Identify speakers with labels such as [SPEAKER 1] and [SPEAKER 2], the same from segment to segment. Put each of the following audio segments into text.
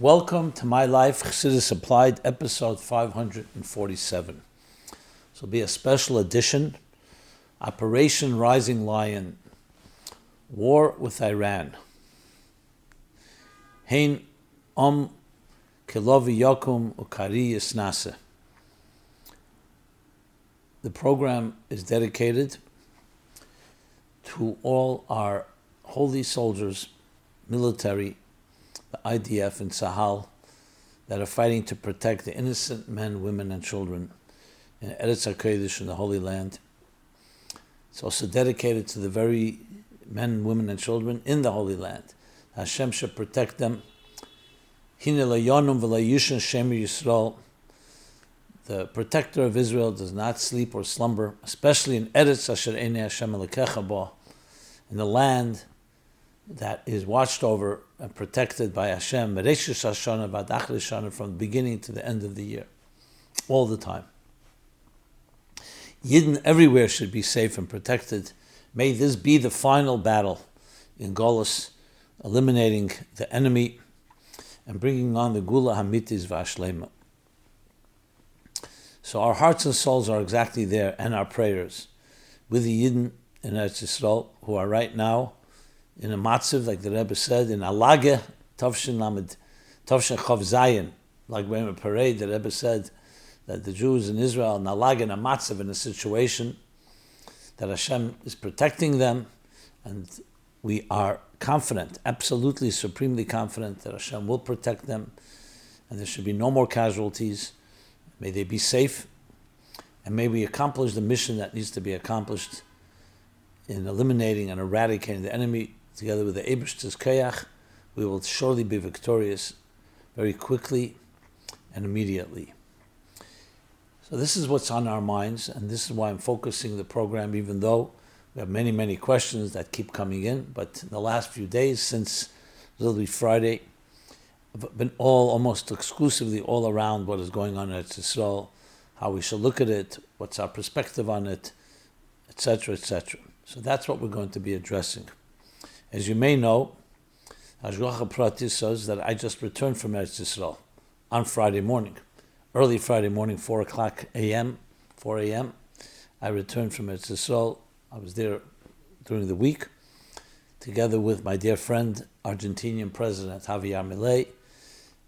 [SPEAKER 1] Welcome to MyLife Chassidus Applied, episode 547. This will be a special edition, Operation Rising Lion, War with Iran. Hein kilovi yokum ukari yisnase. The program is dedicated to all our holy soldiers, military, the IDF and Sahel, that are fighting to protect the innocent men, women, and children in Eretz HaKodesh, in the Holy Land. It's also dedicated to the very men, women, and children in the Holy Land. Hashem should protect them. Hine layonum v'layushan shemer Yisrael. The protector of Israel does not sleep or slumber, especially in Eretz Asher Einei Hashem Elokecha Bo, in the land that is watched over and protected by Hashem, from the beginning to the end of the year, all the time. Yidden everywhere should be safe and protected. May this be the final battle in Golus, eliminating the enemy and bringing on the Gula Hamitis V'Ashlema. So our hearts and souls are exactly there, and our prayers with the Yidden in Eretz Yisrael who are right now in a matziv, like the Rebbe said, in Alage, Tavshin Chav Zayin, like when a parade, the Rebbe said that the Jews in Israel, in Alage, in a matziv, in a situation that Hashem is protecting them, and we are confident, absolutely, supremely confident that Hashem will protect them, and there should be no more casualties. May they be safe, and may we accomplish the mission that needs to be accomplished in eliminating and eradicating the enemy. Together with the Eibishter's Koyach, we will surely be victorious very quickly and immediately. So this is what's on our minds, and this is why I'm focusing the program, even though we have many, many questions that keep coming in. But in the last few days, since literally Friday, I've been almost exclusively all around what is going on in Eretz Yisrael, how we should look at it, what's our perspective on it, etc., etc. So that's what we're going to be addressing. As you may know, Hashgacha Prati says that I just returned from Eretz Yisrael on Friday morning, early Friday morning, 4 a.m. I returned from Eretz Yisrael. I was there during the week, together with my dear friend, Argentinian President Javier Milei.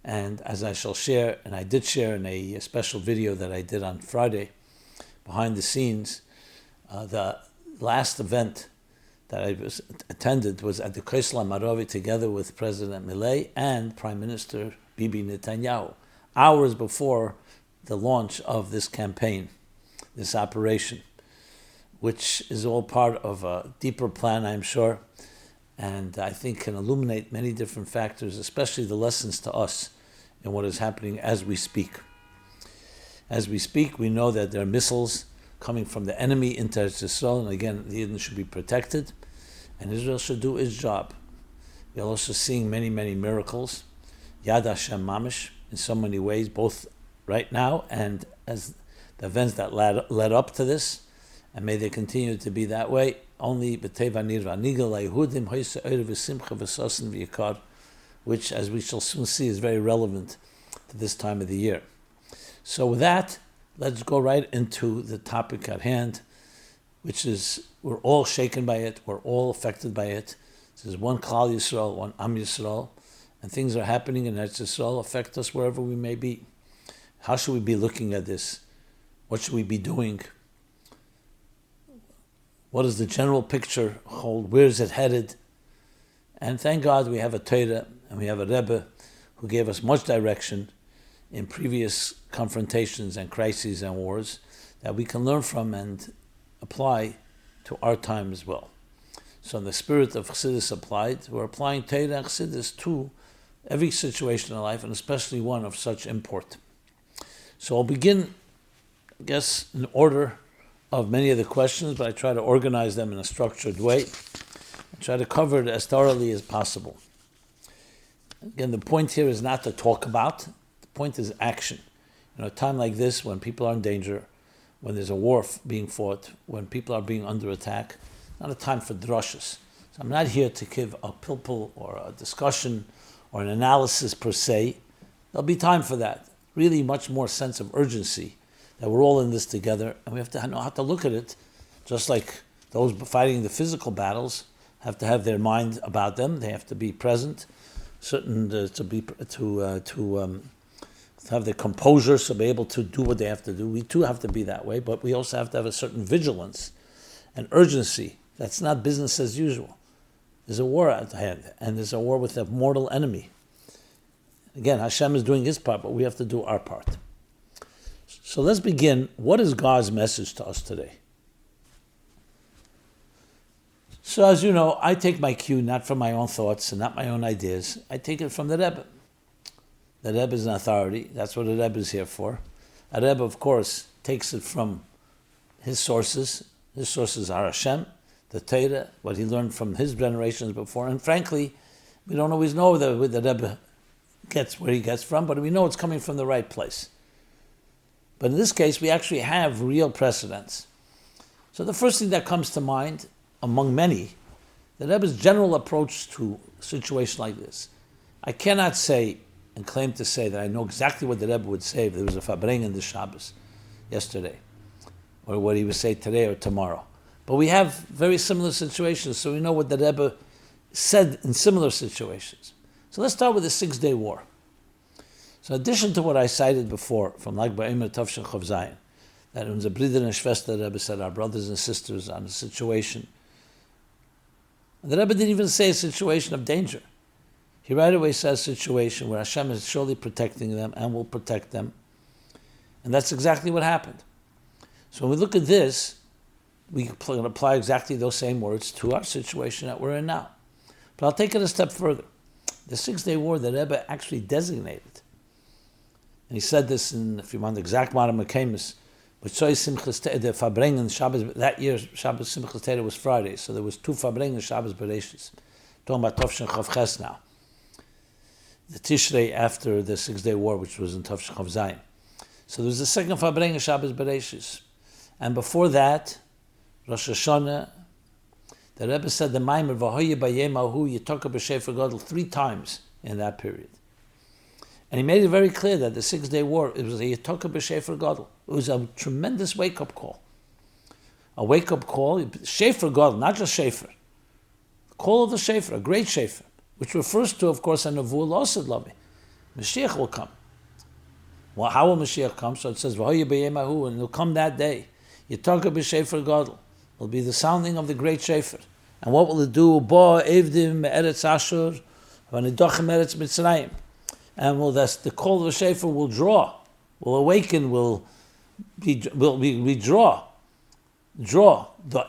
[SPEAKER 1] And as I shall share, and I did share in a special video that I did on Friday, behind the scenes, the last event that I attended was at the Kosla Maravi together with President Milei and Prime Minister Bibi Netanyahu, hours before the launch of this campaign, this operation, which is all part of a deeper plan, I'm sure, and I think can illuminate many different factors, especially the lessons to us in what is happening as we speak. As we speak, we know that there are missiles coming from the enemy into Israel, and again, the Yidden should be protected, and Israel should do its job. We are also seeing many, many miracles, Yad Hashem Mamish, in so many ways, both right now and as the events that led up to this, and may they continue to be that way. Only which, as we shall soon see, is very relevant to this time of the year. So with that, let's go right into the topic at hand, which is, we're all shaken by it, we're all affected by it. This is one Klal Yisrael, one Am Yisrael, and things are happening in Eretz Yisrael affect us wherever we may be. How should we be looking at this? What should we be doing? What does the general picture hold? Where is it headed? And thank God we have a Torah and we have a Rebbe who gave us much direction in previous confrontations and crises and wars that we can learn from and apply to our time as well. So in the spirit of Chassidus Applied, we're applying Torah and Chassidus to every situation in life, and especially one of such import. So I'll begin, I guess, in order of many of the questions, but I try to organize them in a structured way and try to cover it as thoroughly as possible. Again, the point here is not to talk about, the point is action. A time like this, when people are in danger, when there's a war being fought, when people are being under attack, not a time for drushes. So I'm not here to give a pilpul or a discussion or an analysis per se. There'll be time for that. Really much more sense of urgency that we're all in this together, and we have to know how to look at it, just like those fighting the physical battles have to have their mind about them. They have to be present, certain to have their composure, so be able to do what they have to do. We too have to be that way, but we also have to have a certain vigilance and urgency. That's not business as usual. There's a war at hand, and there's a war with a mortal enemy. Again, Hashem is doing his part, but we have to do our part. So let's begin. What is God's message to us today? So as you know, I take my cue not from my own thoughts and not my own ideas. I take it from the Rebbe. The Rebbe is an authority. That's what the Rebbe is here for. A Rebbe, of course, takes it from his sources. His sources are Hashem, the Torah, what he learned from his generations before. And frankly, we don't always know where the Rebbe gets where he gets from, but we know it's coming from the right place. But in this case, we actually have real precedents. So the first thing that comes to mind, among many, the Rebbe's general approach to a situation like this. I cannot say and claim to say that I know exactly what the Rebbe would say if there was a Fabring in the Shabbos yesterday, or what he would say today or tomorrow. But we have very similar situations, so we know what the Rebbe said in similar situations. So let's start with the 6-day war. So in addition to what I cited before from Lag BaOmer Tavshin Chav Zayin, that unser Brüder and Schwester, the Rebbe said, our brothers and sisters on a situation. And the Rebbe didn't even say a situation of danger. He right away says a situation where Hashem is surely protecting them and will protect them. And that's exactly what happened. So when we look at this, we can apply exactly those same words to our situation that we're in now. But I'll take it a step further. The 6-day war, the Rebbe actually designated. And he said this in, if you want the exact Mara Mekamis, but the Fabrengen Shabbos, that year Shabbos Simchas Torah was Friday, so there was 2 Fabrengen Shabbos Bereshis. Talking about Tavshin Chav Ches now. The Tishrei after the 6-day war, which was in Tavshin Chav Zayin. So there was the second Fabrengen Shabbos Bereshis. And before that, Rosh Hashanah, the Rebbe said the Maimer V'hoye Bayemahu Yitaka B'Shefer Gadol 3 times in that period. And he made it very clear that the 6-day war, it was a Yitaka B'Shefer Gadol. It was a tremendous wake-up call. A wake-up call, Shefer Gadol, not just Shefer. Call of the Shefer, a great Shefer, which refers to, of course, a Nevuah Mossad Lavi. Moshiach will come. Well, how will Moshiach come? So it says, V'hoye Bayemahu, and he'll come that day. Yitaka B'Shefer Gadol. It will be the sounding of the great Shefer. And what will it do? Bo Evdim Eretz Ashur, V'nidochem Eretz Mitzrayim. And the call of the Shefer will draw, will awaken, will draw the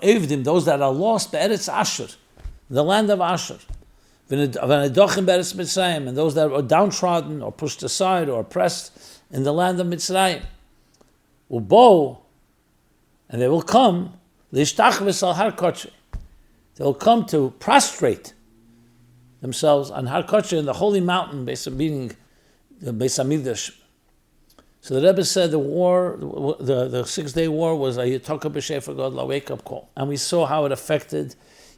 [SPEAKER 1] Evdim, those that are lost, Eretz Ashur, the land of Ashur. V'nidochem Eretz Mitzrayim, and those that are downtrodden or pushed aside or oppressed in the land of Mitzrayim. Ubo, and they will come, Lishtachvis al Har Kodesh. They will come to prostrate themselves on Har Kodesh, in the holy mountain, meaning the Beis Hamikdash. So the Rebbe said the war, the 6-day war was a Yitaka B'Shefer Gadol, a wake-up call. And we saw how it affected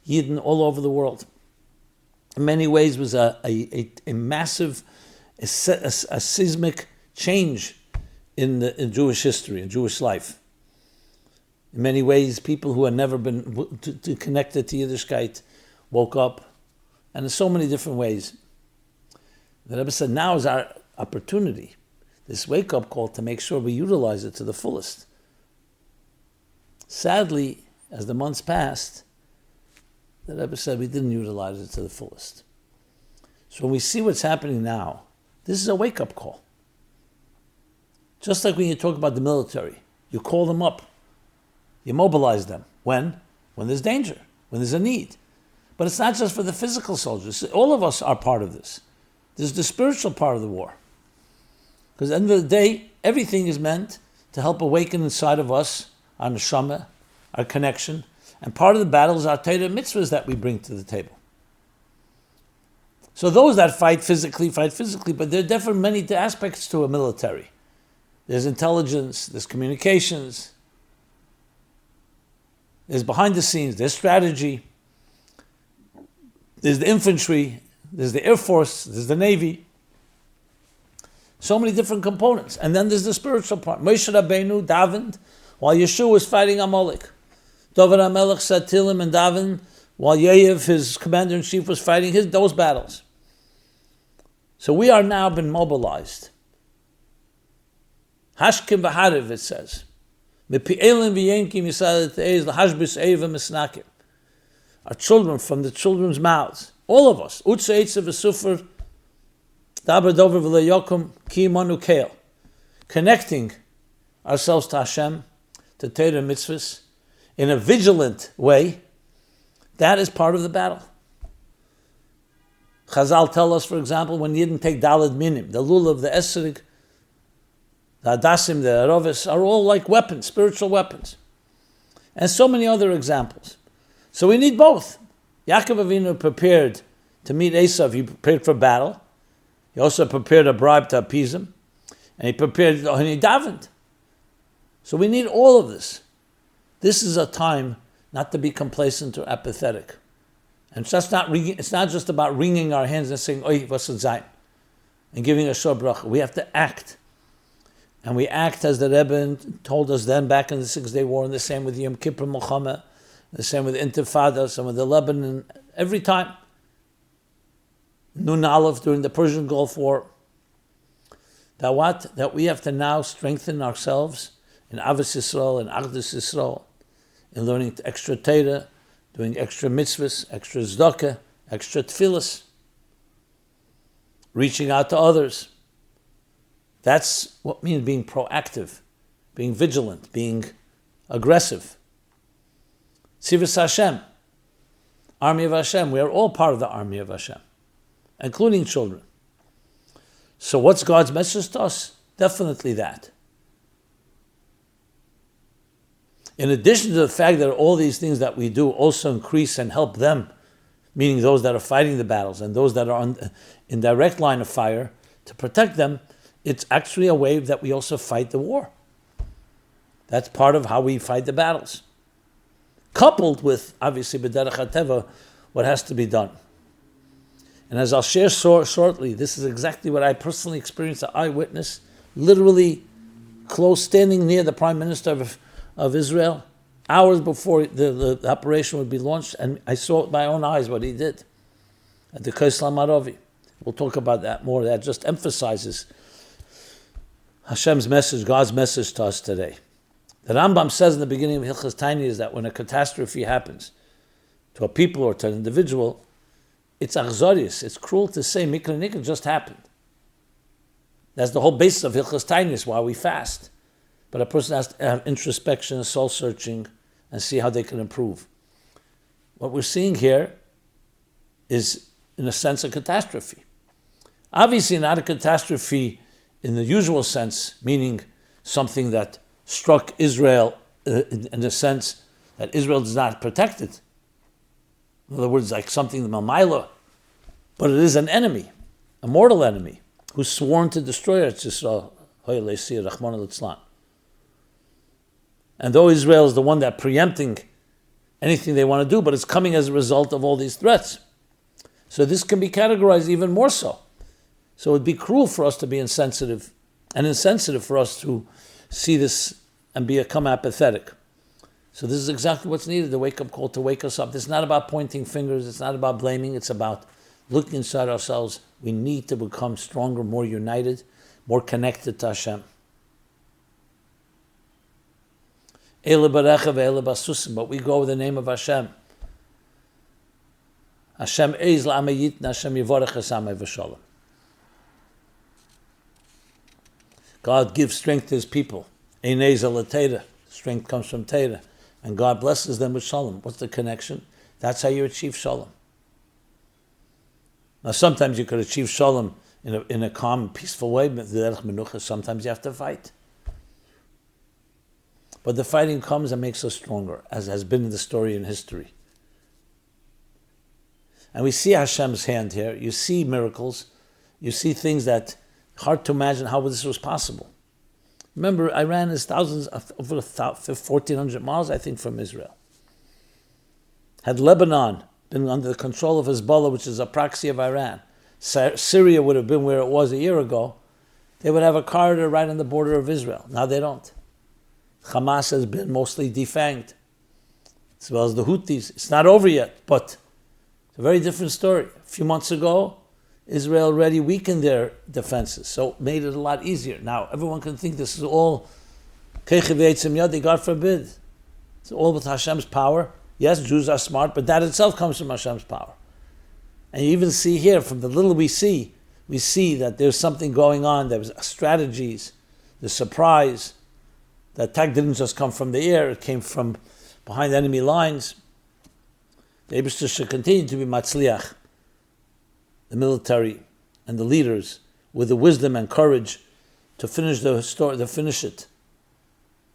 [SPEAKER 1] Yidden all over the world. In many ways, it was a massive, a seismic change in Jewish history, in Jewish life. In many ways, people who had never been connected to Yiddishkeit woke up, and in so many different ways. The Rebbe said, now is our opportunity, this wake-up call, to make sure we utilize it to the fullest. Sadly, as the months passed, the Rebbe said we didn't utilize it to the fullest. So when we see what's happening now, this is a wake-up call. Just like when you talk about the military, you call them up. You mobilize them. When? When there's danger, when there's a need. But it's not just for the physical soldiers. All of us are part of this. There's the spiritual part of the war. Because at the end of the day, everything is meant to help awaken inside of us our neshama, our connection. And part of the battle is our Torah mitzvahs that we bring to the table. So those that fight physically, but there are definitely many aspects to a military. There's intelligence, there's communications, there's behind the scenes, there's strategy, there's the infantry, there's the Air Force, there's the Navy. So many different components. And then there's the spiritual part. Moshe Rabbeinu davened while Yeshua was fighting Amalek. David HaMelech said Tehillim and davened while Yehiv, his commander-in-chief, was fighting those battles. So we are now been mobilized. Hashkim v'hariv, it says. Our children, from the children's mouths, all of us, yokum, connecting ourselves to Hashem, to Torah and mitzvahs, in a vigilant way, that is part of the battle. Chazal tell us, for example, when you didn't take Daled Minim, the lulav, the esrig, the adasim, the arovis, are all like weapons, spiritual weapons. And so many other examples. So we need both. Yaakov Avinu prepared to meet Esav. He prepared for battle. He also prepared a bribe to appease him. And he prepared, and he davened. So we need all of this. This is a time not to be complacent or apathetic. And it's not just about wringing our hands and saying, Oy, was zayin, and giving a shor bracha. We have to act. And we act as the Rebbe told us then back in the 6-Day War, and the same with Yom Kippur Milchama, the same with Intifada, and with the Lebanon, every time. Nun Aleph during the Persian Gulf War. That we have to now strengthen ourselves in Avos Yisrael and Achdus Yisrael, in learning extra Torah, doing extra mitzvahs, extra tzedakah, extra tefillas, reaching out to others. That's what means being proactive, being vigilant, being aggressive. Tzivus Hashem, army of Hashem. We are all part of the army of Hashem, including children. So what's God's message to us? Definitely that. In addition to the fact that all these things that we do also increase and help them, meaning those that are fighting the battles and those that are in direct line of fire, to protect them, it's actually a way that we also fight the war. That's part of how we fight the battles. Coupled with, obviously, b'derech hateva, what has to be done. And as I'll share shortly, this is exactly what I personally experienced, an eyewitness, literally close, standing near the Prime Minister of Israel, hours before the operation would be launched, and I saw with my own eyes what he did at the Kaislam Aravi. We'll talk about that more. That just emphasizes Hashem's message, God's message to us today. The Rambam says in the beginning of Hilchas Tiny is that when a catastrophe happens to a people or to an individual, it's achzorius, it's cruel to say Mikra Nikra just happened. That's the whole basis of Hilchas Tiny, why we fast. But a person has to have introspection, soul searching, and see how they can improve. What we're seeing here is, in a sense, a catastrophe. Obviously not a catastrophe in the usual sense, meaning something that struck Israel in the sense that Israel is not protected. In other words, like something Malmaila, but it is an enemy, a mortal enemy, who's sworn to destroy Eretz Yisrael. And though Israel is the one that preempting anything they want to do, but it's coming as a result of all these threats. So this can be categorized even more so. So it would be cruel for us to be insensitive, and insensitive for us to see this and become apathetic. So this is exactly what's needed, the wake-up call to wake us up. This is not about pointing fingers, it's not about blaming, it's about looking inside ourselves. We need to become stronger, more united, more connected to Hashem. But we go with the name of Hashem. Hashem eiz la'amayit, Hashem yivorech esamay v'shalom. God gives strength to His people. Einez alateda. Strength comes from Teda. And God blesses them with shalom. What's the connection? That's how you achieve shalom. Now sometimes you could achieve shalom in a calm, peaceful way. Sometimes you have to fight. But the fighting comes and makes us stronger, as has been in the story in history. And we see Hashem's hand here. You see miracles. You see things that hard to imagine how this was possible. Remember, Iran is over 1,400 miles, I think, from Israel. Had Lebanon been under the control of Hezbollah, which is a proxy of Iran, Syria would have been where it was a year ago, they would have a corridor right on the border of Israel. Now they don't. Hamas has been mostly defanged, as well as the Houthis. It's not over yet, but it's a very different story. A few months ago, Israel already weakened their defenses, so it made it a lot easier. Now, everyone can think this is all God forbid. It's all with Hashem's power. Yes, Jews are smart, but that itself comes from Hashem's power. And you even see here, from the little we see that there's something going on. There was strategies, the surprise. The attack didn't just come from the air, it came from behind enemy lines. The Eibishter should continue to be Matzliach, the military and the leaders, with the wisdom and courage to finish the story, to finish it.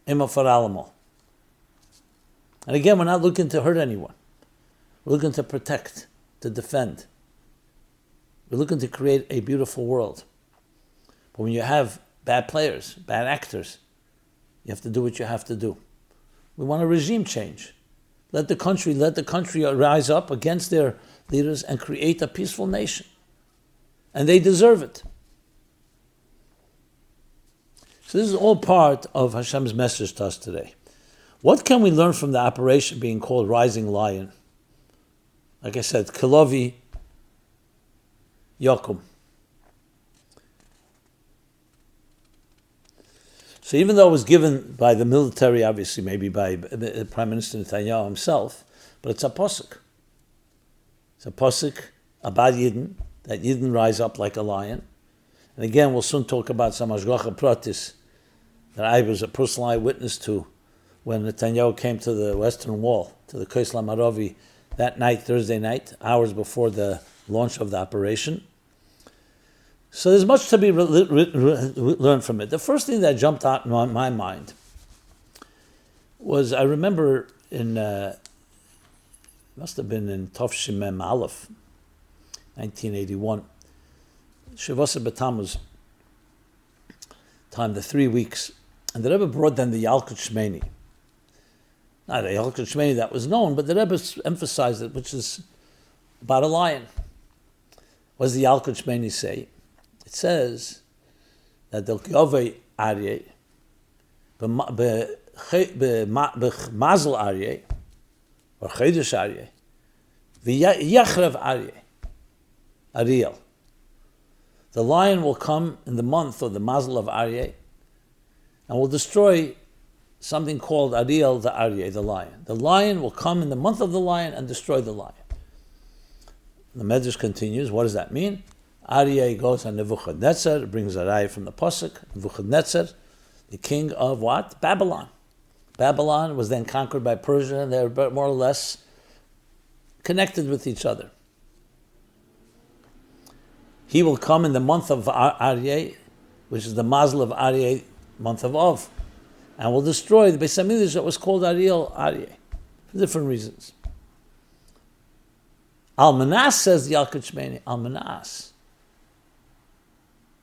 [SPEAKER 1] Ema for Alamo. And again, we're not looking to hurt anyone. We're looking to protect, to defend. We're looking to create a beautiful world. But when you have bad players, bad actors, you have to do what you have to do. We want a regime change. Let the country rise up against their leaders and create a peaceful nation. And they deserve it. So this is all part of Hashem's message to us today. What can we learn from the operation being called Rising Lion? Like I said, Kilovi Yokum. So even though it was given by the military, obviously, maybe by Prime Minister Netanyahu himself, but it's a posuk. It's a posuk about Yidden, that Yidden rise up like a lion. And again, we'll soon talk about some Hashgacha Pratis that I was a personal eyewitness to when Netanyahu came to the Western Wall, to the Kos Maravi, that night, Thursday night, hours before the launch of the operation. So there's much to be learned from it. The first thing that jumped out in my mind was, I remember must have been in Tov Shemem Aleph, 1981, Shavasa B'Tammuz time, the 3 weeks, and the Rebbe brought then the Yalkut Shmeini. Not a Yalkut Shmeini that was known, but the Rebbe emphasized it, which is about a lion. What does the Yalkut Shmeini say? It says that the Yovei Aryeh, b'mazel Aryeh, or Chedesh Aryeh, v'yachrev Aryeh, Ariel. The lion will come in the month of the mazel of Aryeh, and will destroy something called Ariel, the Aryeh, the lion. The lion will come in the month of the lion and destroy the lion. The Medrash continues. What does that mean? Aryeh goes on Nebuchadnezzar, brings a raya from the Pasuk. Nebuchadnezzar, the king of what? Babylon. Babylon was then conquered by Persia, and they were more or less connected with each other. He will come in the month of Aryeh, which is the mazel of Aryeh, month of Av, and will destroy the Beis HaMikdash that was called Ariel Aryeh, for different reasons. Almanas, says the Yalkut Shmeini, Almanas.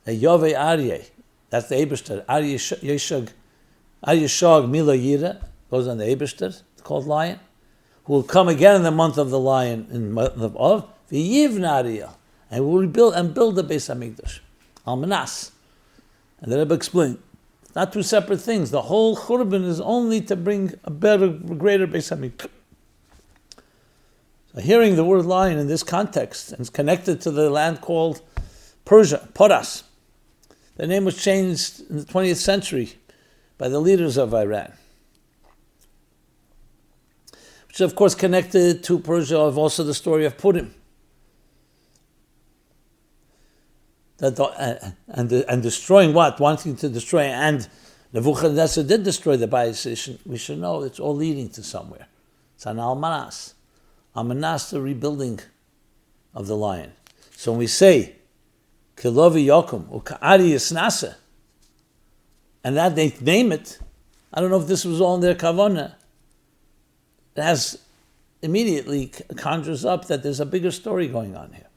[SPEAKER 1] The Yovei Aryeh, that's the Eibishter. Aryeh Shog Milei Yira, goes on the Eibishter, it's called lion, who will come again in the month of the lion, in the month of Av, v'yivna Ariel, and will rebuild and build the Beis HaMikdash. Almanas. And the Rebbe explained, not two separate things. The whole Churban is only to bring a better, greater Beis HaMikdash. So hearing the word lion in this context, and it's connected to the land called Persia, Poras. The name was changed in the 20th century by the leaders of Iran, which is of course connected to Persia of also the story of Purim. And destroying what? Wanting to destroy, and Nebuchadnezzar did destroy the Bayis. We should know it's all leading to somewhere. It's an Almanas. Almanas, the rebuilding of the lion. So when we say, Kilovi Yokum, or Ka'ari Yisnasa, and that they name it, I don't know if this was all in their kavanah, it has immediately conjures up that there's a bigger story going on here.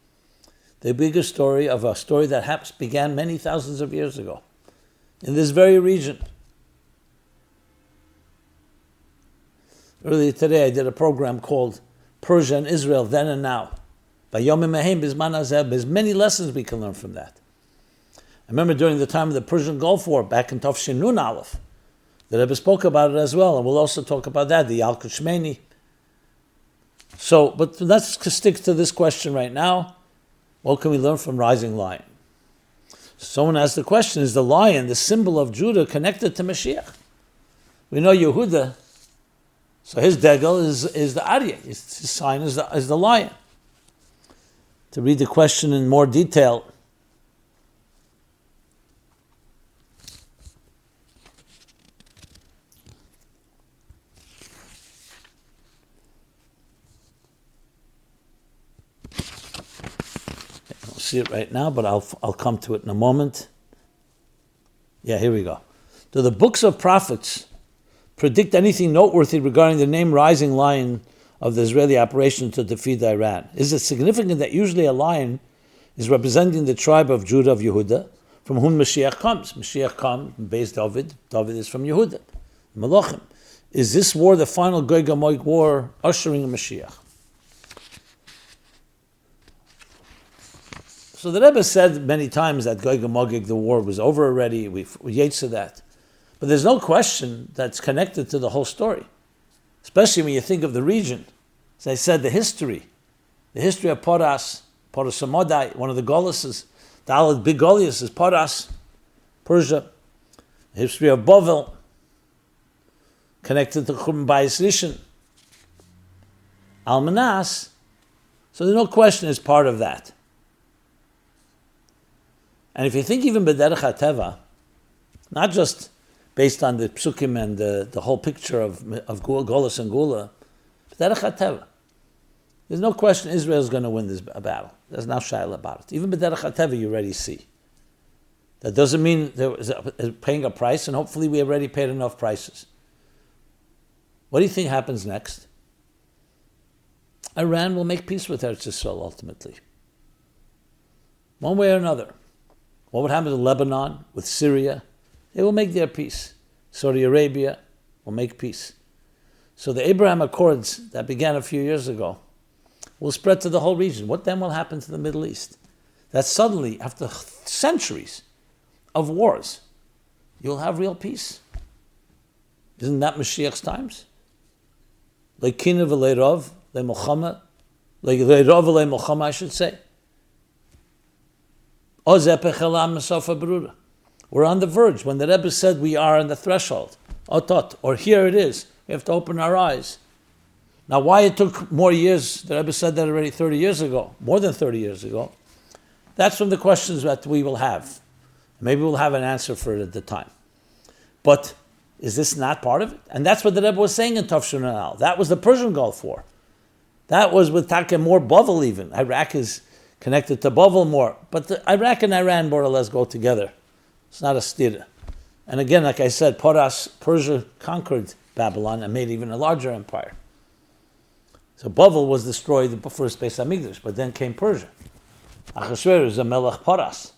[SPEAKER 1] The bigger story of a story that began many thousands of years ago in this very region. Earlier today I did a program called Persia and Israel then and now. There's many lessons we can learn from that. I remember during the time of the Persian Gulf War, back in Tafshin Nun Aleph, the Rebbe spoke about it as well, and we'll also talk about that, the Yalkut Shmeini. So, but let's stick to this question right now. What can we learn from Rising Lion? Someone asked the question, is the lion, the symbol of Judah, connected to Mashiach? We know Yehuda, so his degel is the Aryeh, his sign is the lion. To read the question in more detail, I don't see it right now, but I'll come to it in a moment. Yeah, here we go. Do the books of prophets predict anything noteworthy regarding the name Rising Lion of the Israeli operation to defeat Iran? Is it significant that usually a lion is representing the tribe of Judah of Yehuda, from whom Mashiach comes? Mashiach comes from Beis David. David is from Yehuda. Malachim. Is this war the final Gog Magog war ushering a Mashiach? So the Rebbe said many times that Gog Magog, the war was over already. We yates to that. But there's no question that's connected to the whole story, especially when you think of the region. As I said, the history of Poras Samodai, one of the Golises, the big Goliaths is Poras, Persia. The history of Bovel, connected to Chum Bayis Rishon, Almanas. So there's no question it's part of that. And if you think even B'derech HaTeva, not just based on the psukim and the whole picture of Golas and Gula, B'derech HaTeva, there's no question Israel is going to win this battle. There's no shaila about it. Even B'derech HaTeva you already see. That doesn't mean there is paying a price, and hopefully we already paid enough prices. What do you think happens next? Iran will make peace with Eretz Yisrael ultimately. One way or another. What would happen to Lebanon, with Syria? They will make their peace. Saudi Arabia will make peace. So the Abraham Accords that began a few years ago will spread to the whole region. What then will happen to the Middle East? That suddenly, after centuries of wars, you'll have real peace. Isn't that Mashiach's times? Le'kina v'le'rov, le'molchama, le'rov v'le'molchama, I should say. We're on the verge. When the Rebbe said we are on the threshold, or here it is, we have to open our eyes. Now, why it took more years, the Rebbe said that already 30 years ago, more than 30 years ago, that's from the questions that we will have. Maybe we'll have an answer for it at the time. But is this not part of it? And that's what the Rebbe was saying in Tafshin Al. That was the Persian Gulf War. That was with Taka more Bavel even. Iraq is connected to Bavel more. But Iraq and Iran more or less go together. It's not a stira. And again, like I said, Persia conquered Babylon and made even a larger empire. So Bavel was destroyed the first Beis Hamikdash, but then came Persia. Achashverosh is a Melech Paras.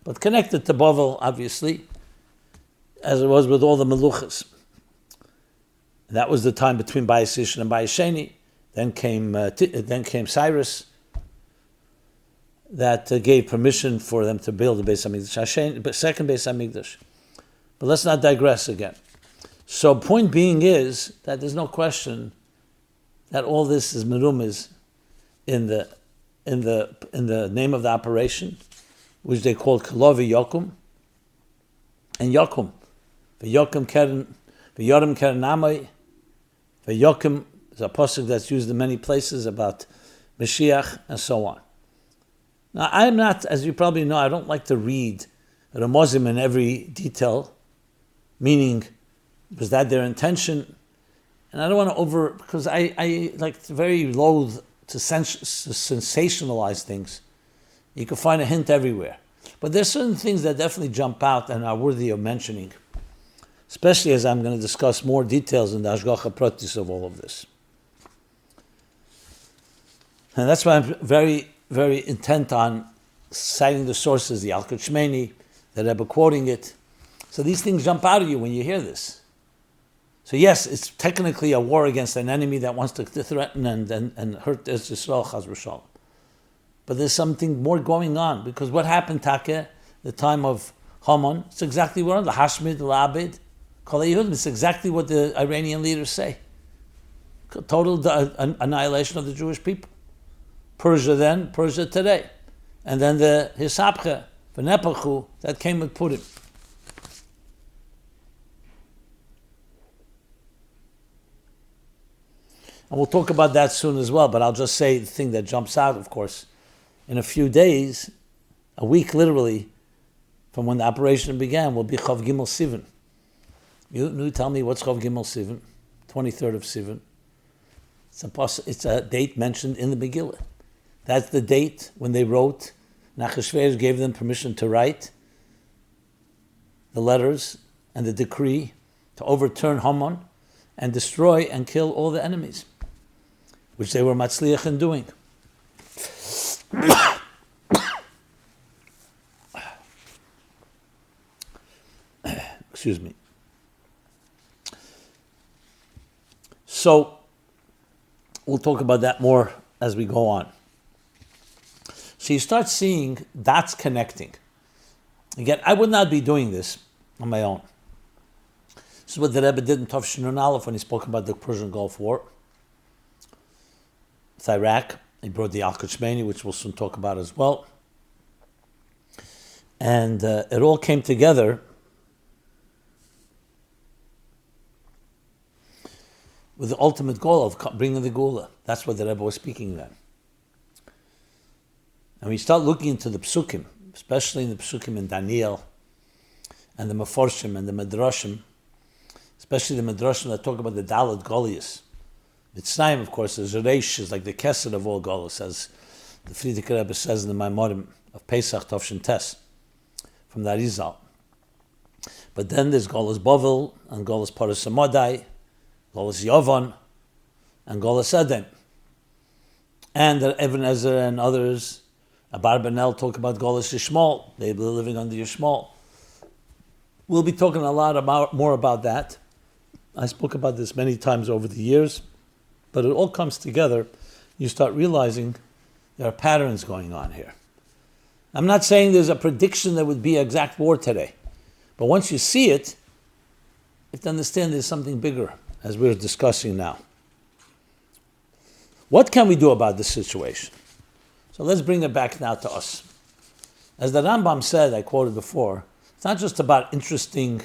[SPEAKER 1] But connected to Bavel, obviously, as it was with all the Meluchas. That was the time between Bayis Rishon and Bayis Sheni. Then came Cyrus, that gave permission for them to build the Beis Hamikdash, second Beis Hamikdash. But let's not digress again. So point being is that there's no question that all this is merumiz in the name of the operation, which they called Kolovi Yokum, and Yokum. V'yokum keren namai. V'yokum is a pasuk that's used in many places about Mashiach and so on. Now, I'm not, as you probably know, I don't like to read Ramozim in every detail, meaning, was that their intention? And I don't want to because I like very loath to sensationalize things. You can find a hint everywhere. But there's certain things that definitely jump out and are worthy of mentioning, especially as I'm going to discuss more details in the Hashgacha Pratis of all of this. And that's why I'm very, very intent on citing the sources, the Yalkut Shmeini, the Rebbe quoting it. So these things jump out at you when you hear this. So yes, it's technically a war against an enemy that wants to threaten and hurt Israel, Chaz v'shalom. But there's something more going on, because what happened, Take, the time of Haman, it's exactly what the Hashmid, Labid, Kol Yehudim, it's exactly what the Iranian leaders say. Total annihilation of the Jewish people. Persia then, Persia today. And then the Hisapcha, the Nepachu, that came with Purim. And we'll talk about that soon as well, but I'll just say the thing that jumps out, of course. In a few days, a week literally, from when the operation began, will be Chav Gimel Sivan. You tell me what's Chav Gimel Sivan? 23rd of Sivan. It's a date mentioned in the Megillah. That's the date when they wrote, Achashverosh gave them permission to write the letters and the decree to overturn Haman and destroy and kill all the enemies, which they were matzliach in doing. Excuse me. So, we'll talk about that more as we go on. So you start seeing dots connecting. Again, I would not be doing this on my own. This is what the Rebbe did in Tov Shinun Aleph when he spoke about the Persian Gulf War. With Iraq, he brought the Al-Qachmani, which we'll soon talk about as well. And it all came together with the ultimate goal of bringing the Geula. That's what the Rebbe was speaking then. And we start looking into the Psukim, especially in the Psukim in Daniel, and the Meforshim and the Midrashim, especially the Midrashim that talk about the Dalet Goliath. Mitzrayim, of course, is Reish, is like the Kesed of all Golos, as the Frierdiker Rebbe says in the Maimorim of Pesach Tovshin Tes, from the Arizal. But then there's Golos Bovel, and Golos Parsha Modai, Golos Yovon, and Golos Edom. And Ibn Ezra and others, Abarbanel, talk about Golos Yishmael. They were living under Yishmael. We'll be talking a lot more about that. I spoke about this many times over the years, but it all comes together. You start realizing there are patterns going on here. I'm not saying there's a prediction that would be exact war today, but once you see it, you have to understand there's something bigger, as we're discussing now. What can we do about this situation? So let's bring it back now to us. As the Rambam said, I quoted before, it's not just about interesting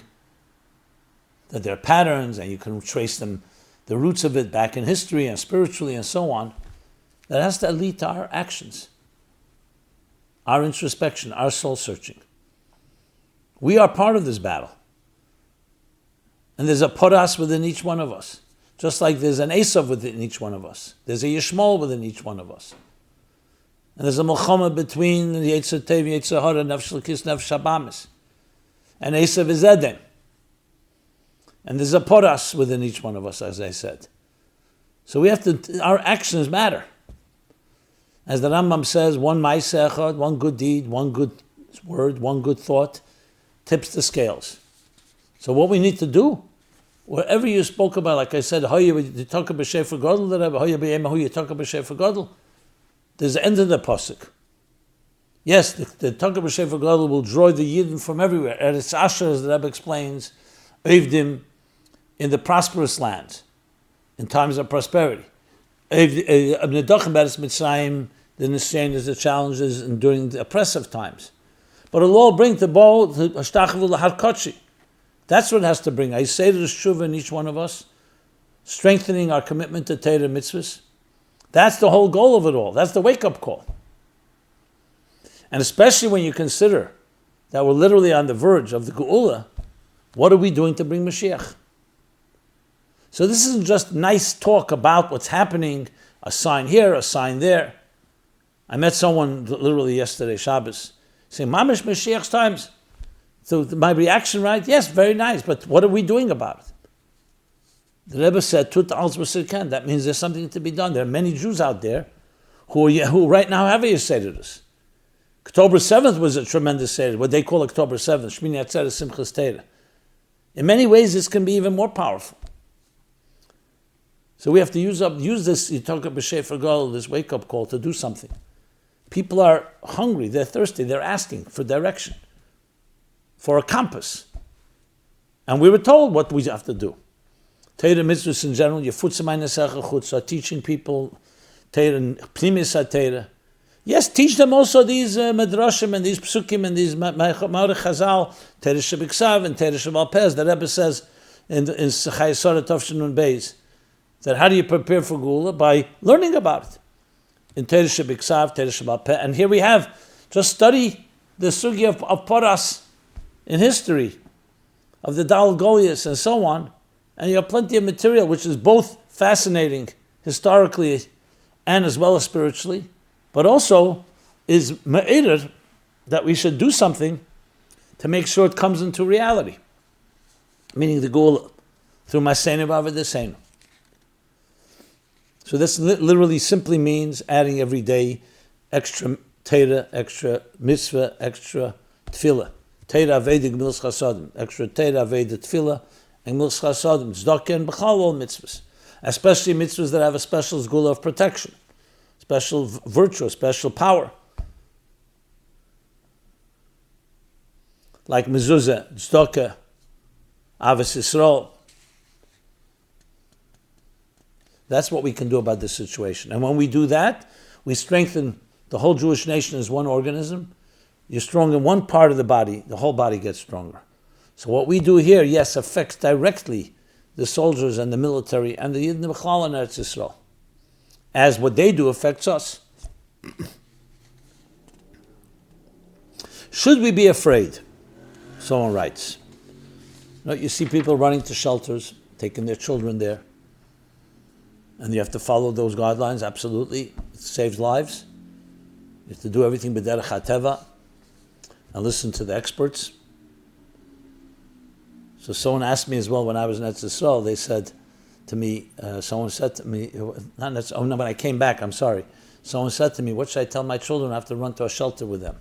[SPEAKER 1] that there are patterns and you can trace them, the roots of it back in history and spiritually and so on. That has to lead to our actions, our introspection, our soul searching. We are part of this battle. And there's a poras within each one of us. Just like there's an Esav within each one of us. There's a Yishmael within each one of us. And there's a Melchama between the Yetzer Tev, Yetzer Hara, Nefesh L'kis, Nefesh Habamis. And Esav is Edom. And there's a poras within each one of us, as I said. So we have to, our actions matter. As the Rambam says, one ma'aseh echad, one good deed, one good word, one good thought, tips the scales. So what we need to do, wherever you spoke about, like I said, you talk about shofar gadol, you talk about shofar gadol, there's the end of the pasuk. Yes, the talk about shofar gadol will draw the Yidden from everywhere. Eretz Asher, as the Rebbe explains, Evdim, in the prosperous lands, in times of prosperity. Mitzrayim, the Nisyan, the challenges, and during the oppressive times. But it'll all bring to bow the Hashtachavu L'Harkachi. That's what it has to bring. I say to the Shuvah in each one of us, strengthening our commitment to Torah mitzvahs. That's the whole goal of it all. That's the wake-up call. And especially when you consider that we're literally on the verge of the Geula, what are we doing to bring Moshiach? So this isn't just nice talk about what's happening, a sign here, a sign there. I met someone literally yesterday, Shabbos, saying, Mamish Mashiach's times. So my reaction, right? Yes, very nice, but what are we doing about it? The Rebbe said, Tut als b'sirkan. That means there's something to be done. There are many Jews out there who right now have a Yesodus. October 7th was a tremendous Seder, what they call October 7th, Shmini Atzeres Simchas Torah. In many ways, this can be even more powerful. So we have to use this, you talk about shofar goal, this wake-up call to do something. People are hungry, they're thirsty, they're asking for direction, for a compass. And we were told what we have to do. Torah mitzvahs in general, are teaching people Torah and Pnimis Torah. Yes, teach them also these medrashim and these psukim and these Ma'arech Chazal, Torah Shebiksav and Torah Shebal Pez. The Rebbe says in Chayei Sarah Tovshin Beis that how do you prepare for Gula? By learning about it. In Torah Shebiksav, Torah Shebal Pez. And here we have, just study the sugi of Paras in history, of the Dal Goliath and so on, and you have plenty of material which is both fascinating historically and as well as spiritually, but also is ma'ir that we should do something to make sure it comes into reality. Meaning the goal through Masenu V'Avodah. So this literally simply means adding every day extra Torah, extra mitzvah, extra tefillah. Torah Aveda Gemilas Chasadim, extra Torah Aveda tefillah, and Gemilas Chasadim, Tzedakah and B'chal all mitzvahs. Especially mitzvahs that have a special gula of protection, special virtue, special power. Like mezuzah, tzedakah, avos Yisrael. That's what we can do about this situation. And when we do that, we strengthen the whole Jewish nation as one organism. You're strong in one part of the body, the whole body gets stronger. So what we do here, yes, affects directly the soldiers and the military and the Yidden B'chlal and Eretz Yisrael, as what they do affects us. Should we be afraid? Someone writes. You see people running to shelters, taking their children there, and you have to follow those guidelines, absolutely. It saves lives. You have to do everything b'derech hateva and listen to the experts. So someone asked me as well when I was in Eretz Yisrael, they said to me, someone said to me, when I came back, I'm sorry. Someone said to me, what should I tell my children? I have to run to a shelter with them.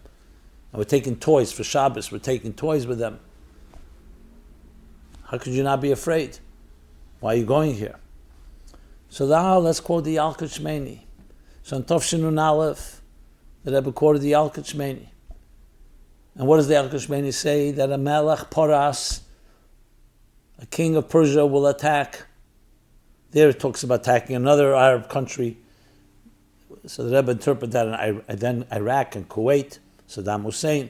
[SPEAKER 1] And we're taking toys for Shabbos, we're taking toys with them. How could you not be afraid? Why are you going here? So now let's quote the Yalkut Shmeini. So in Tov Shin Nun Aleph, the Rebbe quoted the Yalkut Shmeini. And what does the Yalkut Shmeini say? That a Melech Paras, a king of Persia, will attack. There it talks about attacking another Arab country. So the Rebbe interpreted that in then Iraq and Kuwait, Saddam Hussein.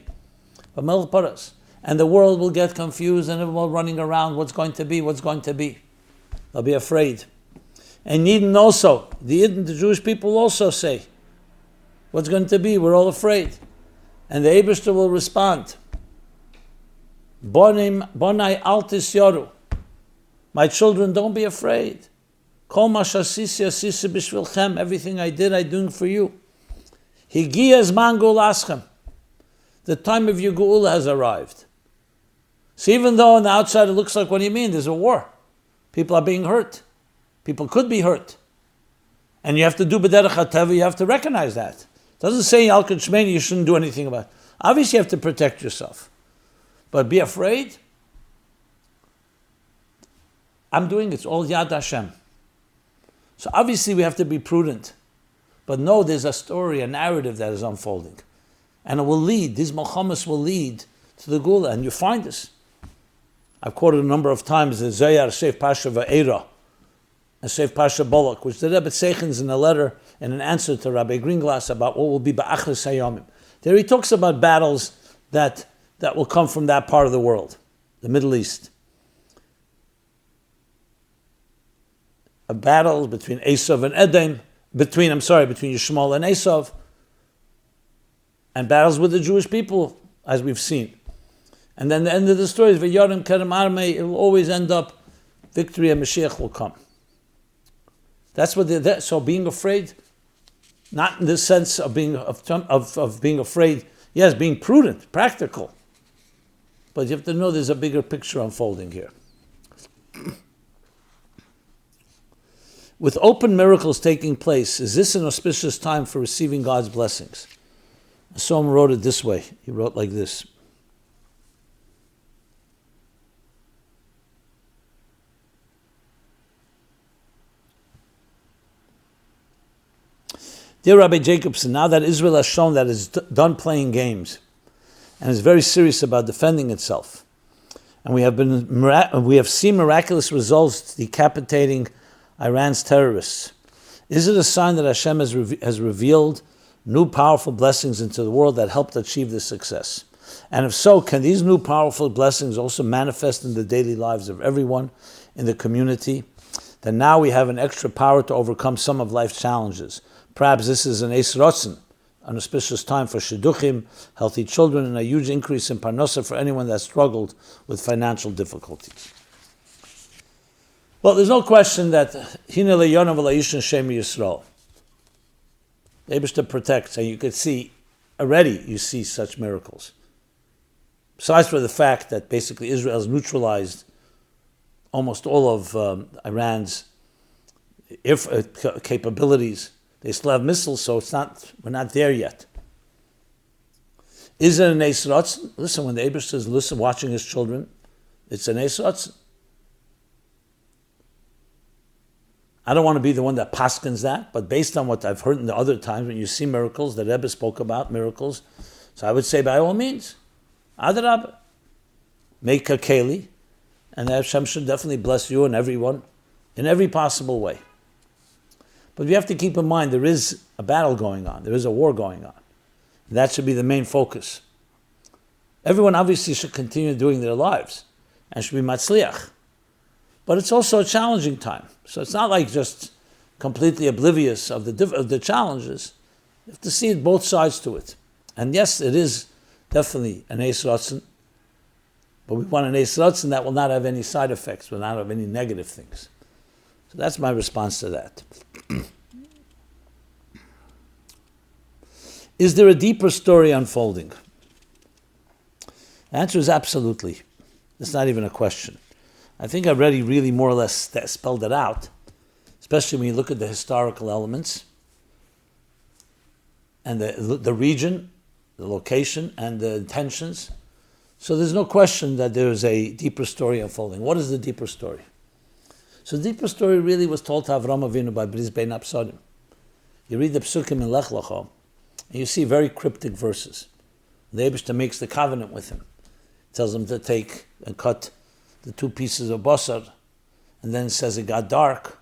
[SPEAKER 1] But Melech Paras. And the world will get confused and everyone running around, what's going to be? They'll be afraid. And Yidden also, the Jewish people also say, what's going to be? We're all afraid. And the Eibishter will respond, Bonai altis yoru. My children, don't be afraid. Kol ma shasisi asisi b'shvilchem. Everything I did, I'm doing for you. Higia zman gulaschem. The time of your geula has arrived. So even though on the outside it looks like, what do you mean? There's a war. People are being hurt. People could be hurt. And you have to do b'derech hateva, you have to recognize that. It doesn't say Yalkut Shmeini you shouldn't do anything about it. Obviously you have to protect yourself. But be afraid? I'm doing it. It's all Yad Hashem. So obviously we have to be prudent. But no, there's a story, a narrative that is unfolding. And it will lead, these Milchamas will lead to the Gula. And you find this. I've quoted a number of times the Zohar, Seif Parsha Va'era, and Seif Parsha Bolok, which the Rebbe Tzeichens in a letter, in an answer to Rabbi Greenglass about what will be Ba'achris Hayomim. There he talks about battles that will come from that part of the world, the Middle East. A battle between Esav and Edom, between Yishmael and Esav, and battles with the Jewish people, as we've seen. And then the end of the story is V'yarim Kerem Armei, it will always end up, victory and Mashiach will come. That's what so being afraid, not in the sense of being afraid, yes, being prudent, practical. But you have to know there's a bigger picture unfolding here. With open miracles taking place, is this an auspicious time for receiving God's blessings? Someone wrote it this way. He wrote like this. Dear Rabbi Jacobson, now that Israel has shown that it's done playing games and is very serious about defending itself, and we have seen miraculous results decapitating Iran's terrorists, is it a sign that Hashem has revealed new powerful blessings into the world that helped achieve this success? And if so, can these new powerful blessings also manifest in the daily lives of everyone in the community? Then now we have an extra power to overcome some of life's challenges. Perhaps this is an Eis Rotzen, an auspicious time for shidduchim, healthy children, and a huge increase in parnasa for anyone that struggled with financial difficulties. Well, there's no question that Hine le'yona v'la'yishon Shem Yisrael. The Eibishter protects, and you could see, already you see such miracles. Besides for the fact that basically Israel has neutralized almost all of Iran's capabilities. They still have missiles, so we're not there yet. Is it an Eis Rotzen? Listen, when the Eibishter says, listen, watching his children, it's an Eis Rotzen. I don't want to be the one that paskins that, but based on what I've heard in the other times, when you see miracles, the Rebbe spoke about miracles, so I would say by all means, Adarabah, make a keli, and Hashem should definitely bless you and everyone in every possible way. But we have to keep in mind there is a battle going on, there is a war going on. And that should be the main focus. Everyone obviously should continue doing their lives and should be matzliach. But it's also a challenging time. So it's not like just completely oblivious of the challenges. You have to see both sides to it. And yes, it is definitely an Eis Rotzen, but we want an Eis Rotzen that will not have any side effects, will not have any negative things. So that's my response to that. Is there a deeper story unfolding? The answer is absolutely. It's not even a question. I think I've already really more or less spelled it out, especially when you look at the historical elements and the region, the location, and the intentions. So there's no question that there is a deeper story unfolding. What is the deeper story? So the deeper story really was told to Avram Avinu by Bris Bein Apsodim. You read the Psukim in Lech Lecho, and you see very cryptic verses. The Eibishter makes the covenant with him. Tells him to take and cut the 2 pieces of basar, and then says it got dark.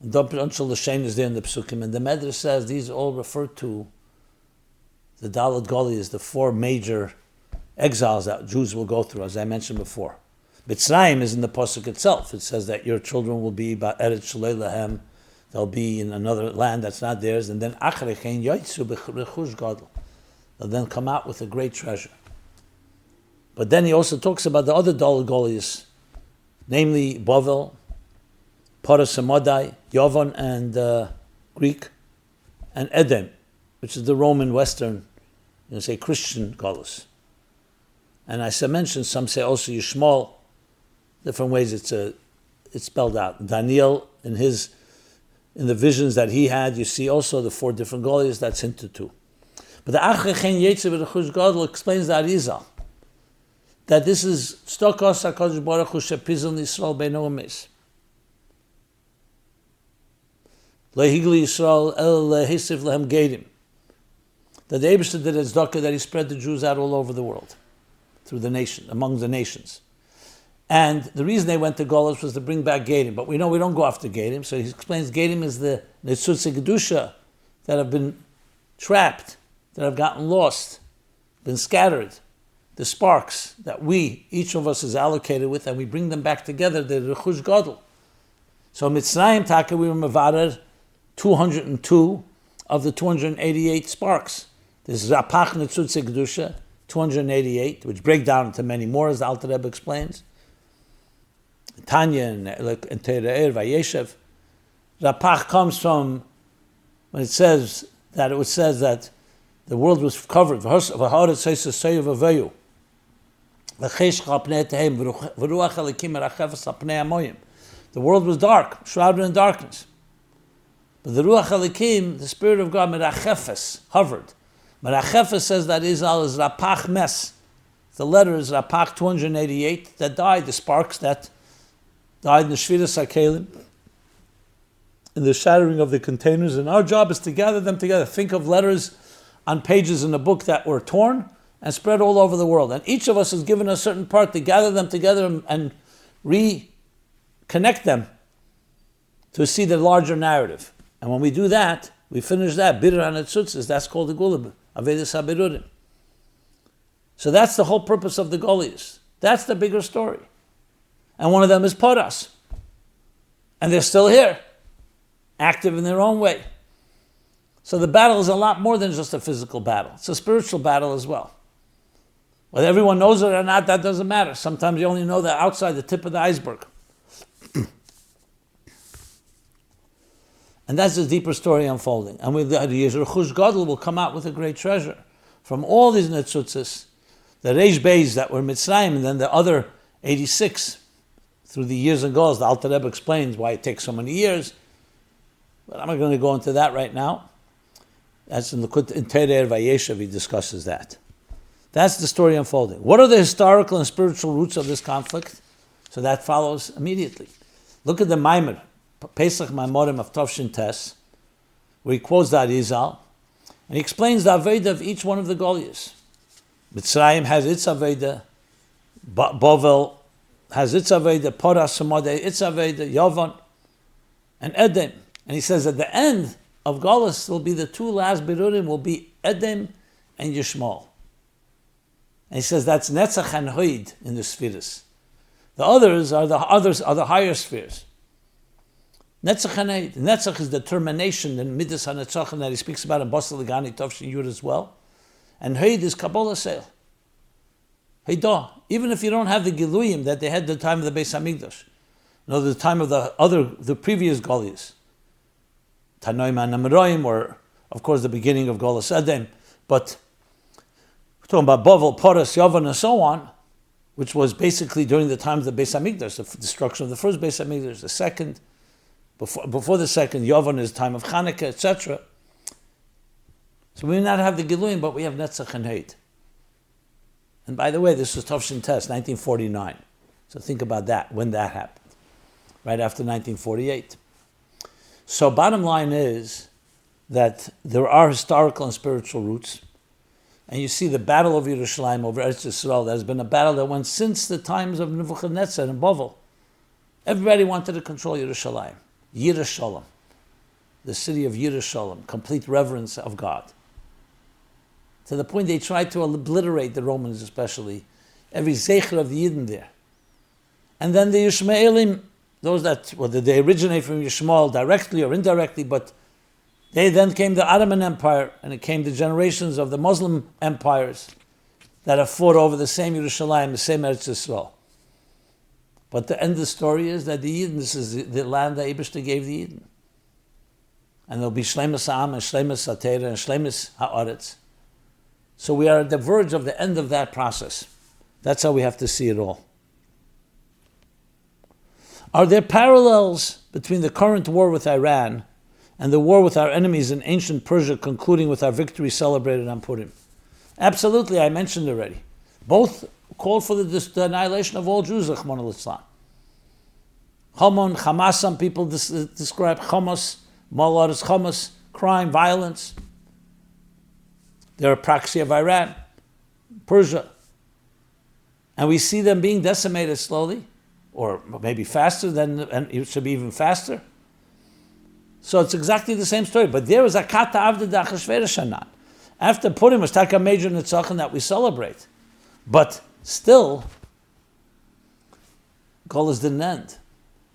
[SPEAKER 1] And Untitled Chapter is there in the Psukim, and the Medrash says these all refer to the Dalet Golias, the 4 major exiles that Jews will go through, as I mentioned before. Mitzrayim is in the pasuk itself. It says that your children will be Eretz Shalei Lahem, they'll be in another land that's not theirs, and then Achrechein Yoitzu B'Rechush Gadol. They'll then come out with a great treasure. But then he also talks about the other Dalet Golias, namely Bavel, Paras and Madai, Yavon and Greek, and Edom, which is the Roman Western, Christian Golias. And as I mentioned, some say also Yishmael, different ways it's spelled out. Daniel, in the visions that he had, you see also the 4 different Golias, that's into 2. But the Achrechein Yetzer B'Rechush Gadol explains the Arizal, that this is Stokos HaKadosh Baruch Hu Shepizon Yisrael Beino Umes. Lehigli Yisrael El Lehisiv Lehem Gedim. That the Eibishter did his tzedakah, that he spread the Jews out all over the world, through the nation, among the nations. And the reason they went to Golos was to bring back Gedim. But we know we don't go after Gedim, so he explains Gedim is the Netzutze Gedusha that have been trapped, that have gotten lost, been scattered. The sparks that each of us is allocated with, and we bring them back together, the Rechush Gadol. So Mitzrayim Taka, we were Mevarer 202 of the 288 sparks. This is Rapach Netzutze Gedusha, 288, which break down into many more, as the Alter Rebbe explains. Tanya and Tere'er Vayeshev. Rapach comes from when it says that the world was covered. The world was dark, shrouded in darkness. But the Ruach Elikim, the Spirit of God, Merachefes, hovered. Merachefes says that Israel is Rapach Mes. The letter is Rapach 288 that died, the sparks that died in the Shviras HaKelim. in the shattering of the containers, and our job is to gather them together. Think of letters on pages in a book that were torn and spread all over the world. And each of us is given a certain part to gather them together and reconnect them to see the larger narrative. And when we do that, we finish that, Bidur HaNetzutzos, that's called the Gula, Avedis HaBirurim. So that's the whole purpose of the Goliaths. That's the bigger story. And one of them is Poras. And they're still here, active in their own way. So the battle is a lot more than just a physical battle. It's a spiritual battle as well. Whether everyone knows it or not, that doesn't matter. Sometimes you only know the outside, the tip of the iceberg. And that's the deeper story unfolding. And with the Yezruchush Gadol will come out with a great treasure. From all these netzutzes, the Reish Beis that were Mitzrayim, and then the other 86 through the years and goals. The Alter Rebbe explains why it takes so many years. But I'm not going to go into that right now. That's in Terer Vayeshev, he discusses that. That's the story unfolding. What are the historical and spiritual roots of this conflict? So that follows immediately. Look at the Maimer, Pesach Maimorim of Tovshin Tes, where he quotes the Arizal, and he explains the Aveda of each one of the Goliaths. Mitzrayim has its Aveda, Bovel has its Aveda, Poras Samodeh its Aveda, Yovan, and Edom. And he says at the end of Goliaths will be the two last Birurim will be Edom and Yishmael. And he says that's Netzach and Hoid in the spheres. The others are the higher spheres. Netzach and Hoid. Netzach is determination in Midas HaNetzach that he speaks about in Basel Legani Tovshin Yud as well. And Hoid is Kabbalah Seil. Heidah. Even if you don't have the Giluyim that they had at the time of the Beis HaMikdash. No, the time of the previous Goliaths. Tanoim and Amroim, or of course the beginning of Golas Edom. But we're talking about Bovel, Poras, Yovan, and so on, which was basically during the time of the Beis HaMikdash, the destruction of the first Beis HaMikdash, the second, before the second, Yovan is the time of Chanukah, etc. So we may not have the Giluyim, but we have Netzach and Heid. And by the way, this was Tovshin Tes, 1949. So think about that, when that happened, right after 1948. So bottom line is that there are historical and spiritual roots. And you see the battle of Yerushalayim over Eretz Yisrael, that has been a battle that went since the times of Nebuchadnezzar and Bovel. Everybody wanted to control Yerushalayim. Yerushalayim, the city of Yerushalayim, complete reverence of God. To the point they tried to obliterate the Romans especially, every zecher of the Yidden there. And then the Yishmaelim, those that, whether they originate from Yishmael directly or indirectly, but they then came the Ottoman Empire, and it came the generations of the Muslim empires that have fought over the same Yerushalayim, the same Eretz Yisrael. But the end of the story is that the Yidden, this is the land that Eibishter gave the Yidden. And there'll be Shleimus Ha'am and Shleimus HaTeirah and Shleimus Ha'aretz. So we are at the verge of the end of that process. That's how we have to see it all. Are there parallels between the current war with Iran and the war with our enemies in ancient Persia, concluding with our victory celebrated on Purim? Absolutely, I mentioned already. Both called for the annihilation of all Jews, Rachmana litzlan. Hamas, some people describe Hamas, Malad as Hamas, crime, violence. They're a proxy of Iran, Persia. And we see them being decimated slowly, or maybe faster and it should be even faster. So it's exactly the same story. But there was a kata avda d'achashverosh. After Purim was taka major nitzachon that we celebrate. But still, Golas didn't end.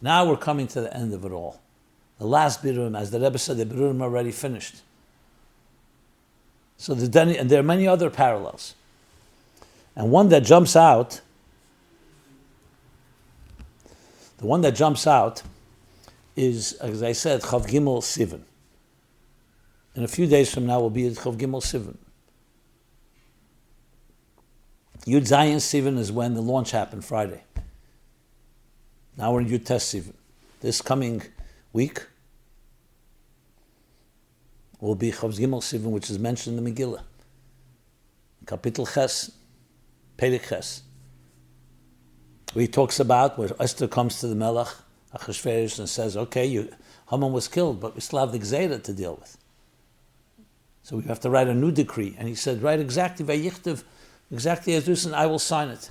[SPEAKER 1] Now we're coming to the end of it all. The last Birurim, as the Rebbe said, the Birurim are already finished. So and there are many other parallels. And one that jumps out, the one that jumps out is, as I said, Chav Gimel Sivan. In a few days from now, we'll be at Chav Gimel Sivan. Yud Zayin Sivan is when the launch happened, Friday. Now we're in Yud Tes Sivan. This coming week will be Chav Gimel Sivan, which is mentioned in the Megillah. Kapitel Ches, Perek Ches. Where he talks about where Esther comes to the Melech, Achashverosh, and says, okay, Haman was killed, but we still have the Gzeira to deal with. So we have to write a new decree. And he said, write exactly, Vayichtiv, exactly as this, and I will sign it.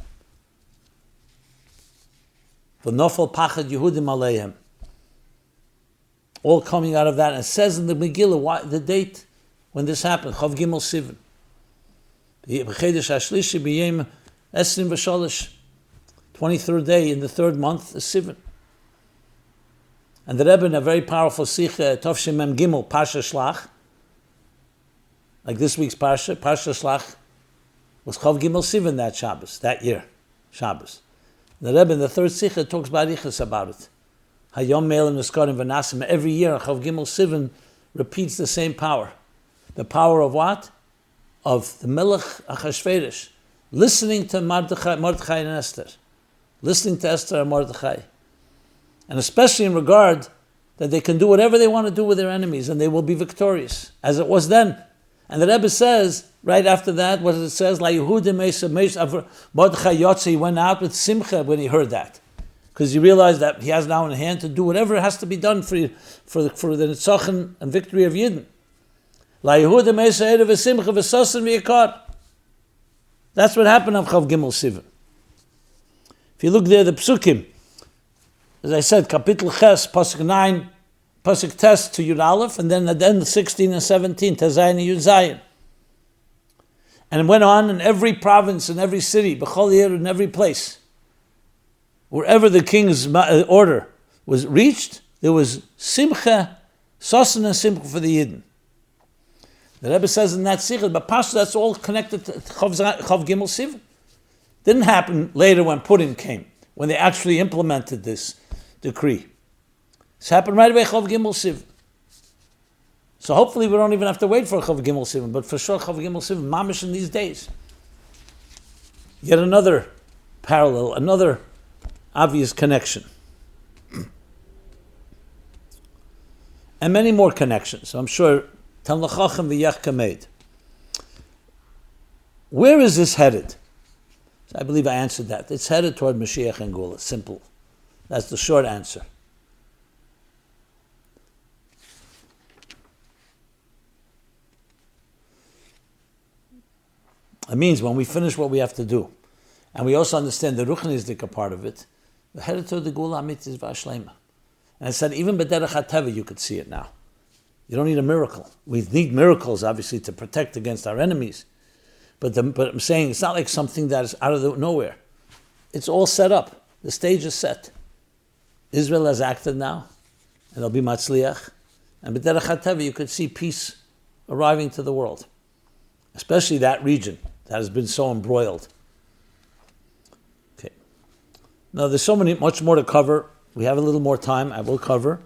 [SPEAKER 1] V'nofel pachad Yehudim aleihem. All coming out of that. And it says in the Megillah, the date when this happened, Chav Gimel Sivan. B'chedesh hashlishi b'yem esrim v'shalish. 23rd day in the 3rd month is Sivan. And the Rebbe in a very powerful Sikha, Tovshim Mem Gimel, Parsha Shlach, like this week's Parsha Shlach, was Chav Gimel Sivan that Shabbos, that year, Shabbos. The Rebbe in the 3rd Sikha talks barichas about it. Hayom Me'elim Neskarim V'Nasim. Every year, Chav Gimel Sivan repeats the same power. The power of what? Of the Melech Achashverosh, listening to Mordechai and Esther, listening to Esther and Mordechai, and especially in regard that they can do whatever they want to do with their enemies and they will be victorious, as it was then. And the Rebbe says, right after that, what it says, La Yehudim Mordechai Yotze, he went out with Simcha when he heard that, because he realized that he has now in hand to do whatever has to be done for the Nitzachon and victory of Yidden. La Yehudim Meisaed v'Simcha v'Sosin v'Yikar. That's what happened on Chav Gimel Sivan. If you look there, the Psukim, as I said, Kapitel Ches, Pasuk 9, Pasuk Tes to Yud Aleph, and then at the end 16 and 17, Tezayin and Yud Zayin. And it went on in every province, in every city, B'chol Yer, in every place. Wherever the king's order was reached, there was Simcha, Sosin and Simcha for the Yidden. The Rebbe says in that Sikha, but parsha, that's all connected to Chav Gimel Sivan. Didn't happen later when Purim came, when they actually implemented this decree. This happened right away, Chav Gimel Sivan. So hopefully we don't even have to wait for Chav Gimel Sivan, but for sure Chav Gimel Sivan, mamish in these days. Yet another parallel, another obvious connection. And many more connections, I'm sure. Where is this headed? I believe I answered that. It's headed toward Moshiach and Gula. Simple. That's the short answer. It means when we finish what we have to do, and we also understand the Ruchnisdika part of it, we're headed toward the Gula Amitis V'Ashleima. And I said, even B'derech HaTeva you could see it now. You don't need a miracle. We need miracles, obviously, to protect against our enemies. But I'm saying it's not like something that is out of nowhere. It's all set up. The stage is set. Israel has acted now, and there'll be Matzliach. And b'derech HaTeva, you could see peace arriving to the world, especially that region that has been so embroiled. Okay. Now, there's much more to cover. We have a little more time. I will cover.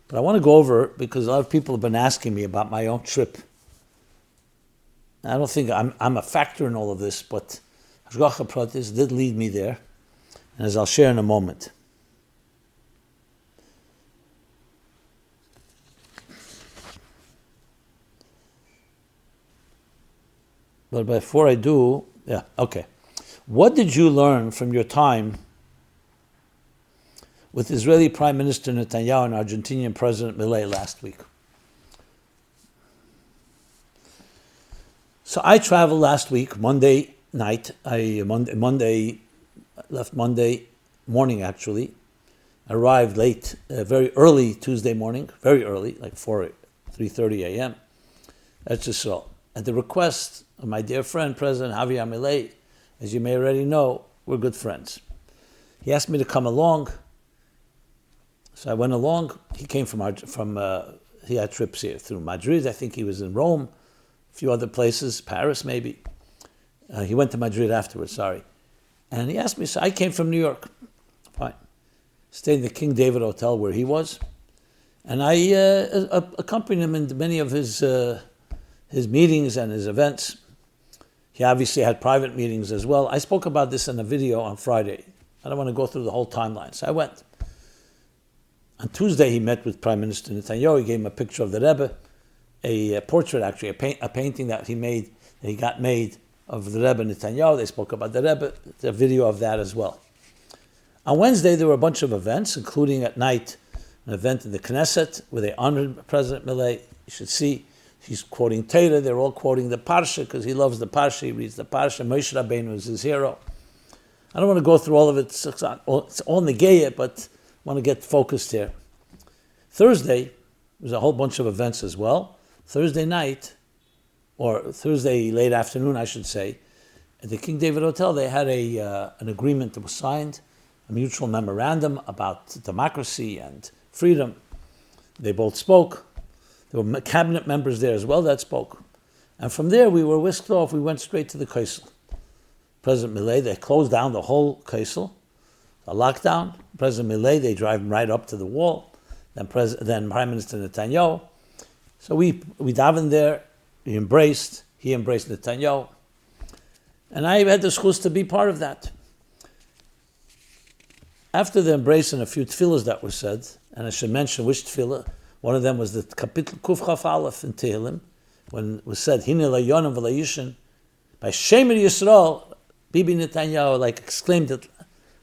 [SPEAKER 1] But I want to go over, because a lot of people have been asking me about my own trip. And I don't think I'm a factor in all of this, but Hashgacha Pratis did lead me there, and as I'll share in a moment. But before I do, what did you learn from your time with Israeli Prime Minister Netanyahu and Argentinian President Milei last week? So I traveled last week, Monday night. Left Monday morning actually. Arrived late, very early Tuesday morning, very early, like 3:30 a.m. That's just all. At the request of my dear friend, President Javier Milei, as you may already know, we're good friends. He asked me to come along. So I went along. He came he had trips here through Madrid. I think he was in Rome, a few other places, Paris maybe. He went to Madrid afterwards, sorry. And he asked me, so I came from New York. Fine. Stayed in the King David Hotel where he was. And I accompanied him in many of his meetings and his events. He obviously had private meetings as well. I spoke about this in a video on Friday. I don't want to go through the whole timeline. So I went. On Tuesday, he met with Prime Minister Netanyahu. He gave him a picture of the Rebbe, a portrait actually, a painting that he got made of the Rebbe Netanyahu. They spoke about the Rebbe, a video of that as well. On Wednesday, there were a bunch of events, including at night, an event in the Knesset where they honored President Milei. You should see, he's quoting Torah, they're all quoting the parsha because he loves the parsha, he reads the parsha. Moshe Rabbeinu is his hero. I don't want to go through all of it, it's all negaya, but I want to get focused here. Thursday, there's a whole bunch of events as well. Thursday night, or Thursday late afternoon, I should say, at the King David Hotel, they had an agreement that was signed, a mutual memorandum about democracy and freedom. They both spoke. There were cabinet members there as well that spoke. And from there, we were whisked off. We went straight to the Kaisel. President Milei, they closed down the whole Kaisel, a lockdown. President Milei, they drive him right up to the wall. Then Prime Minister Netanyahu. So we davened there. He embraced Netanyahu. And I had the schus to be part of that. After the embrace and a few tefillahs that were said, and I should mention which tefillah, one of them was the Kapitel Kuf Chaf Aleph in Tehillim, when it was said, Hine layonim v'layishin, by Shemer Yisrael, Bibi Netanyahu exclaimed it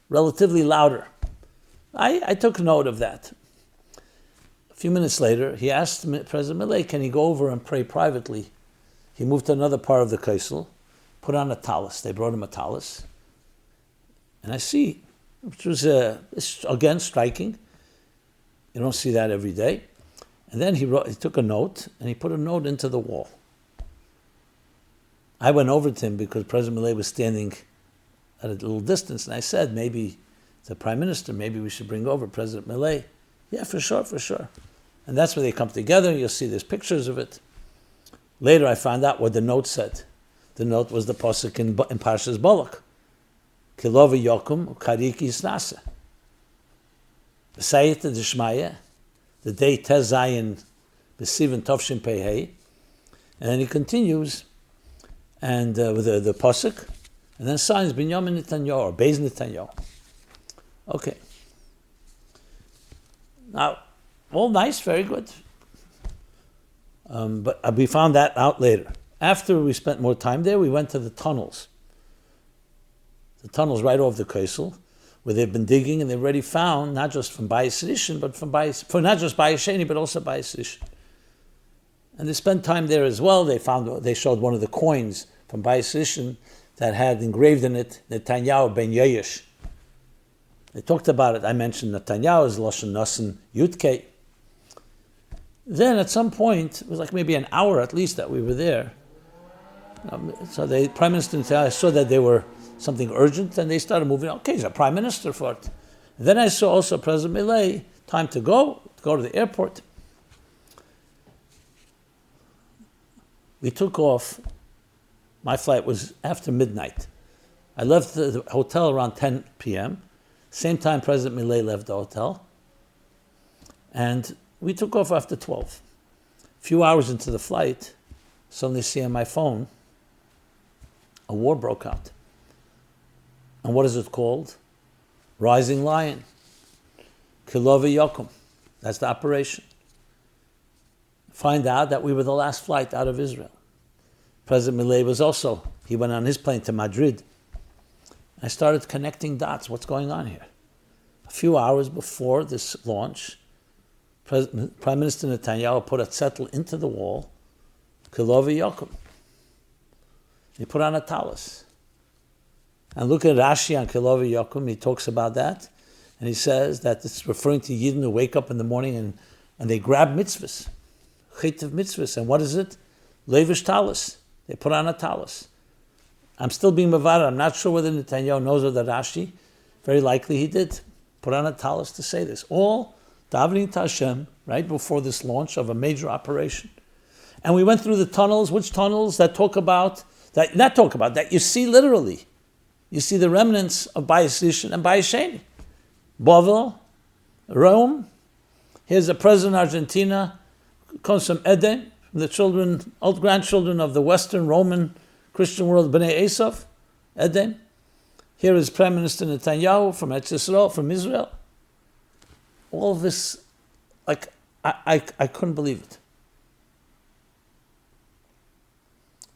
[SPEAKER 1] relatively louder. I took note of that. A few minutes later, he asked President Milei, can he go over and pray privately? He moved to another part of the Kaisel, put on a tallis. They brought him a tallis. And I see, which was, again, striking. You don't see that every day. And then he took a note, and he put a note into the wall. I went over to him because President Milei was standing at a little distance, and I said, maybe the Prime Minister, maybe we should bring over President Milei. Yeah, for sure. And that's where they come together. You'll see there's pictures of it. Later I found out what the note said. The note was the pasuk in Parshas Balak. Kilova yokum kariki snasa. B'sayit d'shmaya, the day Tez Zayin b'sivan Tovshin Pehei. And then he continues, and with the pasuk, and then signs Binyamin Netanyahu, or Beis Netanyahu. Okay. Now, all nice, very good. But we found that out later. After we spent more time there, we went to the tunnels. The tunnels right off the Kaisel, where they've been digging, and they've already found, not just from Bayis Rishon, but for not just Bayis Sheni, but also Bayis Rishon. And they spent time there as well. They showed one of the coins from Bayis Rishon that had engraved in it Netanyahu ben Yayesh. They talked about it. I mentioned Netanyahu's Lashon Nasan Yudke. Then at some point, it was maybe an hour at least that we were there. So the Prime Minister Netanyahu saw that they were something urgent, and they started moving. Okay, he's a Prime Minister for it. And then I saw also President Milei, time to go to the airport. We took off. My flight was after midnight. I left the hotel around 10 p.m., same time President Milei left the hotel. And we took off after 12. A few hours into the flight, suddenly see on my phone, a war broke out. And what is it called? Rising Lion. Kilova yokum. That's the operation. Find out that we were the last flight out of Israel. President Milei he went on his plane to Madrid. I started connecting dots. What's going on here? A few hours before this launch, Prime Minister Netanyahu put a zettel into the wall, Kilova yokum. He put on a tallis. And look at Rashi on Kilova yokum. He talks about that. And he says that it's referring to Yidden who wake up in the morning and they grab mitzvahs. Chit of mitzvahs. And what is it? Levish tallis. They put on a tallis. I'm still being mavada. I'm not sure whether Netanyahu knows of the Rashi. Very likely he did. Put on a tallis to say this. All davening to Hashem right before this launch of a major operation. And we went through the tunnels. Which tunnels? That you see literally. You see the remnants of Bayis Rishon and Bayis Sheni. Bavel, Rome. Here's the president of Argentina, comes from Eden, from the old grandchildren of the Western Roman Christian world, Bnei Esav, Eden. Here is Prime Minister Netanyahu from Eretz Yisrael, from Israel. All of this, I couldn't believe it.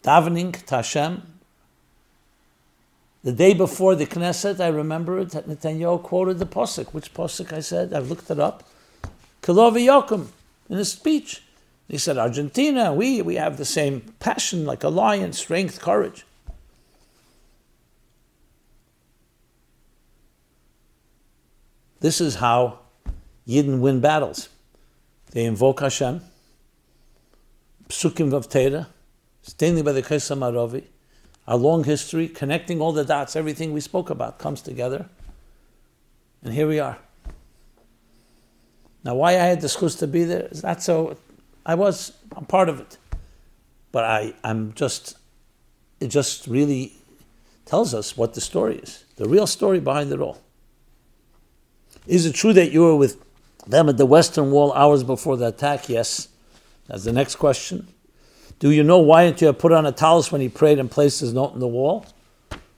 [SPEAKER 1] Davening to Hashem. The day before the Knesset, I remember it, that Netanyahu quoted the pasuk. Which pasuk I said? I've looked it up. Kilov yokum, in his speech. He said, Argentina, we have the same passion, like a lion, strength, courage. This is how Yidden win battles. They invoke Hashem, psukim of Torah, standing by the Kesem Aravi, our long history, connecting all the dots, everything we spoke about comes together. And here we are. Now, why I had the schus to be there is not so. I'm part of it. But it just really tells us what the story is, the real story behind it all. Is it true that you were with them at the Western Wall hours before the attack? Yes. That's the next question. Do you know why didn't you put on a tallis when he prayed and placed his note in the wall?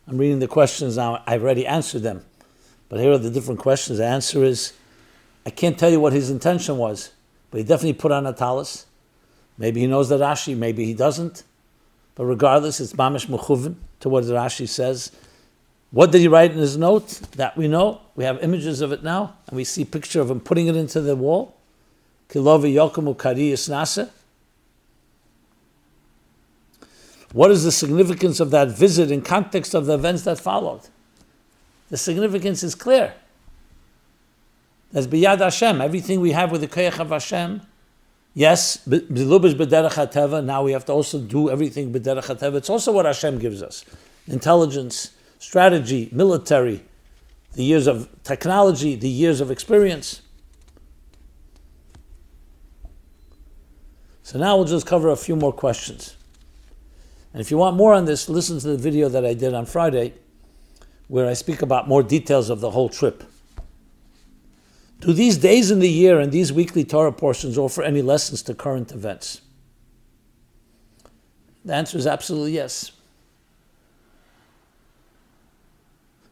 [SPEAKER 1] I'm reading the questions now. I've already answered them. But here are the different questions. The answer is, I can't tell you what his intention was, but he definitely put on a tallis. Maybe he knows the Rashi, maybe he doesn't. But regardless, it's mamish mechuven to what the Rashi says. What did he write in his note? That we know. We have images of it now, and we see a picture of him putting it into the wall. Kilovi yokum ukari isnase. What is the significance of that visit in context of the events that followed? The significance is clear. That's biyad Hashem. Everything we have with the koyach of Hashem. Yes, b'lubish b'derech hateva. Now we have to also do everything b'derech hateva. It's also what Hashem gives us. Intelligence, strategy, military, the years of technology, the years of experience. So now we'll just cover a few more questions. And if you want more on this, listen to the video that I did on Friday, where I speak about more details of the whole trip. Do these days in the year and these weekly Torah portions offer any lessons to current events? The answer is absolutely yes.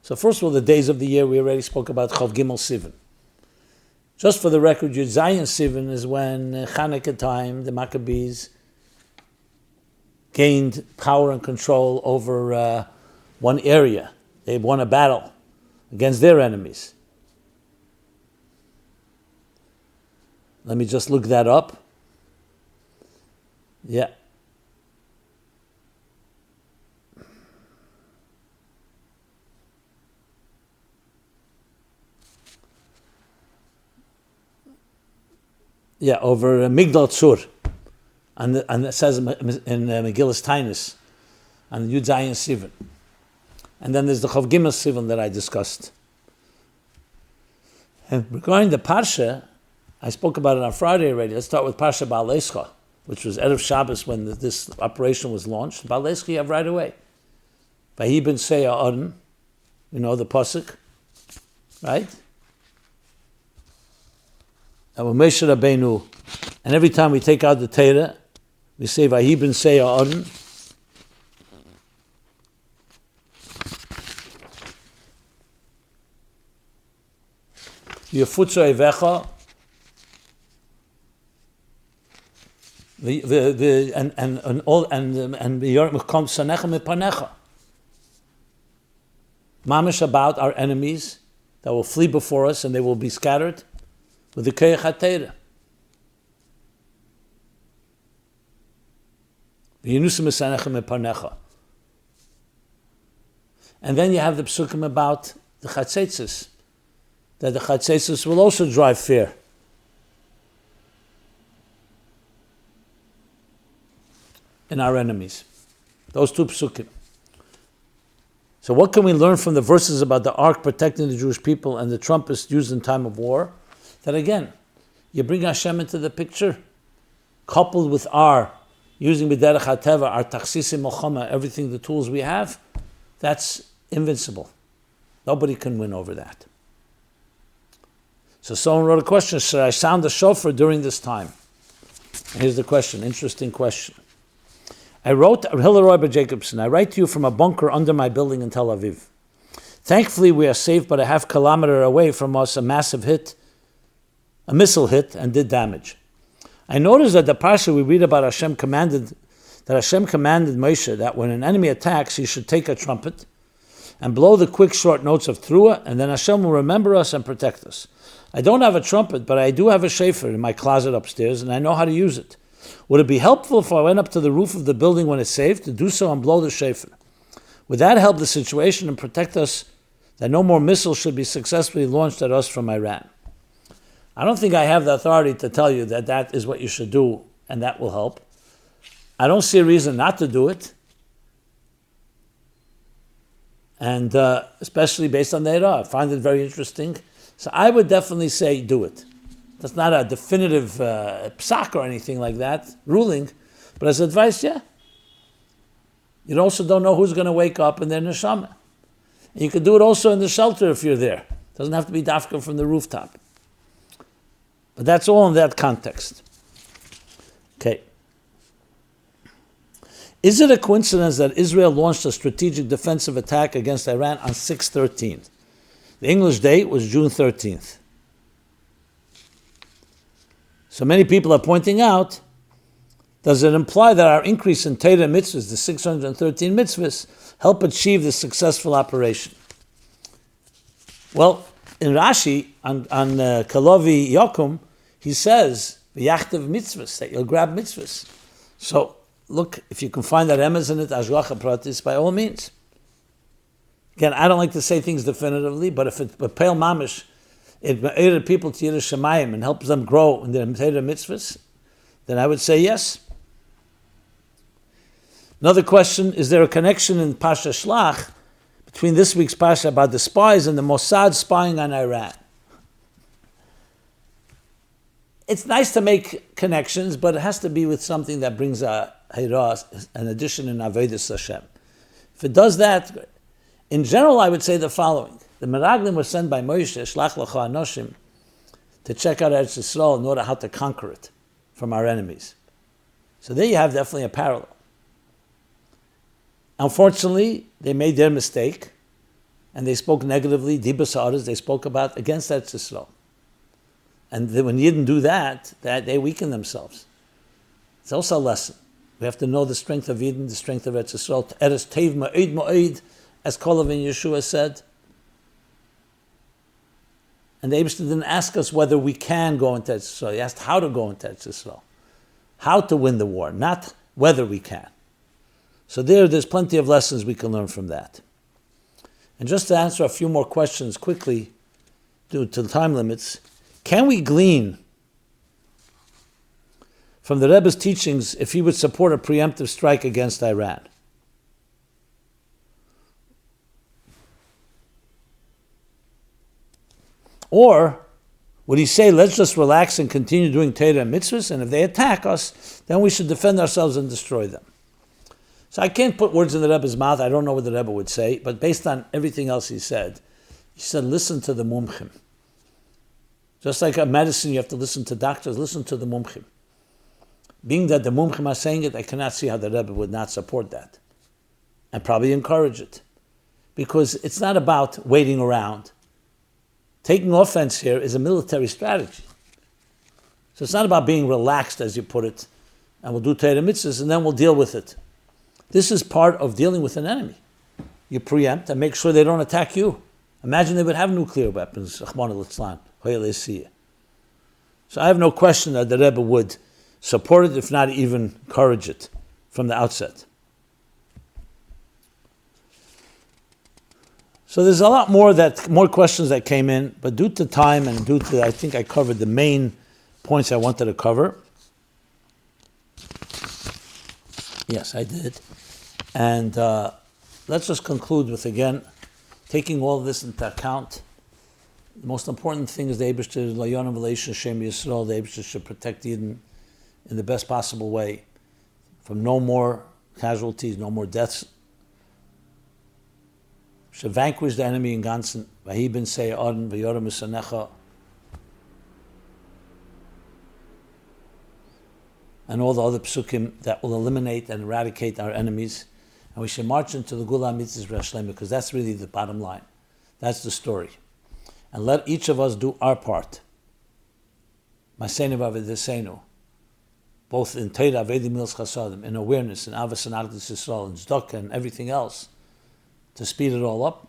[SPEAKER 1] So first of all, the days of the year, we already spoke about Chav Gimel Sivan. Just for the record, Yud Zayin Sivan is when Chanukah time, the Maccabees gained power and control over one area. They won a battle against their enemies. Let me just look that up. Yeah. Yeah, over Migdal Tzur. And it says in Megillas Tainus, and Yud Zayin Sivan. And then there's the Chav Gimel Sivan that I discussed. And regarding the parsha, I spoke about it on Friday already. Let's start with Parsha Ba'alescha, which was Erev Shabbos when this operation was launched. Ba'alescha you have right away. Vahi ben Seya Aron, you know the pasuk, right? And when Moshe Rabbeinu, and every time we take out the Torah, we say Vahi ben Seya Aron. Yefutzu Eivecha. And mamish about our enemies that will flee before us and they will be scattered with the koyach hatera. And then you have the psukim about the chatzetzes, that the chatzetzes will also drive fear. In our enemies. Those two psukim. So what can we learn from the verses about the ark protecting the Jewish people and the trumpets used in time of war? That again, you bring Hashem into the picture, coupled with our using b'derech hateva, our taksisim milchama, everything, the tools we have, that's invincible. Nobody can win over that. So someone wrote a question, should I sound the shofar during this time? And here's the question, interesting question. I wrote, Rabbi Jacobson, I write to you from a bunker under my building in Tel Aviv. Thankfully, we are safe, but a half-kilometer away from us, a massive hit, a missile hit, and did damage. I noticed that the parsha we read about Hashem commanded Moshe that when an enemy attacks, he should take a trumpet and blow the quick short notes of Trua, and then Hashem will remember us and protect us. I don't have a trumpet, but I do have a shofar in my closet upstairs, and I know how to use it. Would it be helpful if I went up to the roof of the building when it's safe to do so and blow the shofar? Would that help the situation and protect us that no more missiles should be successfully launched at us from Iran? I don't think I have the authority to tell you that that is what you should do and that will help. I don't see a reason not to do it. And especially based on the Torah. I find it very interesting. So I would definitely say do it. That's not a definitive psak or anything like that, ruling, but as advice, yeah. You also don't know who's going to wake up in their neshama. And you could do it also in the shelter if you're there. It doesn't have to be dafka from the rooftop. But that's all in that context. Okay. Is it a coincidence that Israel launched a strategic defensive attack against Iran on 6/13? The English date was June 13th. So many people are pointing out, does it imply that our increase in Torah mitzvahs, the 613 mitzvahs, help achieve this successful operation? Well, in Rashi, on Kalovi Yokum, he says, V'yachtav mitzvahs, that you'll grab mitzvahs. So, look, if you can find that emes in it, Ashgacha Pratis, by all means. Again, I don't like to say things definitively, but if it's Pale Mamish, it aided people to Yiras Shamayim and helps them grow in their Torah mitzvahs, then I would say yes. Another question, is there a connection in Parsha Shlach between this week's parsha about the spies and the Mossad spying on Iran? It's nice to make connections, but it has to be with something that brings a heiras, an addition in Avedis Hashem. If it does that, in general, I would say the following. The Meraglim were sent by Moshe, Shlach Lecha Anoshim, to check out Eretz Yisrael in order how to conquer it from our enemies. So there you have definitely a parallel. Unfortunately, they made their mistake, and they spoke negatively, Dibas Ha'aretz, they spoke about against Eretz Yisrael. And when you didn't do that they weakened themselves. It's also a lesson. We have to know the strength of Eden, the strength of Eretz Yisrael. Eretz Teiv Ma'id Ma'id, as Kolav in Yeshua said. And the Eibishter didn't ask us whether we can go into Eretz Yisrael. He asked how to go into Eretz Yisrael. How to win the war, not whether we can. So there's plenty of lessons we can learn from that. And just to answer a few more questions quickly, due to the time limits, can we glean from the Rebbe's teachings if he would support a preemptive strike against Iran? Or would he say, let's just relax and continue doing Torah and mitzvahs, and if they attack us, then we should defend ourselves and destroy them? So I can't put words in the Rebbe's mouth. I don't know what the Rebbe would say, but based on everything else he said, listen to the mumchim. Just like a medicine, you have to listen to doctors, listen to the mumchim. Being that the mumchim are saying it, I cannot see how the Rebbe would not support that and probably encourage it. Because it's not about waiting around. Taking offense here is a military strategy. So it's not about being relaxed, as you put it, and we'll do Torah mitzvahs and then we'll deal with it. This is part of dealing with an enemy. You preempt and make sure they don't attack you. Imagine they would have nuclear weapons, Rahman al-Islam. So I have no question that the Rebbe would support it, if not even encourage it from the outset. So there's a lot more questions that came in, but due to time and due to, I think I covered the main points I wanted to cover. Yes, I did. And let's just conclude with, again, taking all of this into account. The most important thing is the Eibishter Layonim V'Leish Hashem Yisrael. The Eibishter should protect Eden in the best possible way from no more casualties, no more deaths. Should vanquish the enemy in Gansen. Vahi ben Se'adon V'Yoram Misanecha. And all the other psukim that will eliminate and eradicate our enemies. And we should march into the Gula Mitzvah B'Shlema, because that's really the bottom line. That's the story. And let each of us do our part. Masenu v'avedesenu. Both in Torah, Avedi Mils Chasadim, in awareness, in Avos and Ardus Yisrael, in Tzedakah, and everything else, to speed it all up.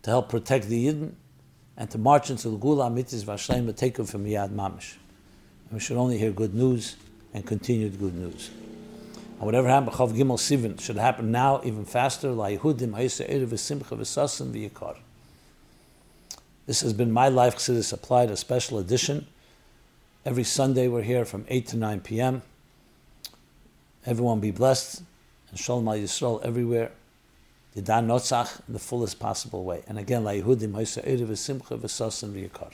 [SPEAKER 1] to help protect the Yidden, and to march into the Gula Mitzvah Vashem and take them from Yad Mamish. And we should only hear good news and continued good news. And whatever happened, Chav Gimel Sivan, should happen now even faster. This has been MyLife Chassidus Applied, a special edition. Every Sunday we're here from 8 to 9 p.m. Everyone be blessed, and Shalom Al Yisrael everywhere. Yidan Notzach in the fullest possible way. And again, La Yehudim Ha'isa Erev V'Simcha V'Sasan V'Yikar.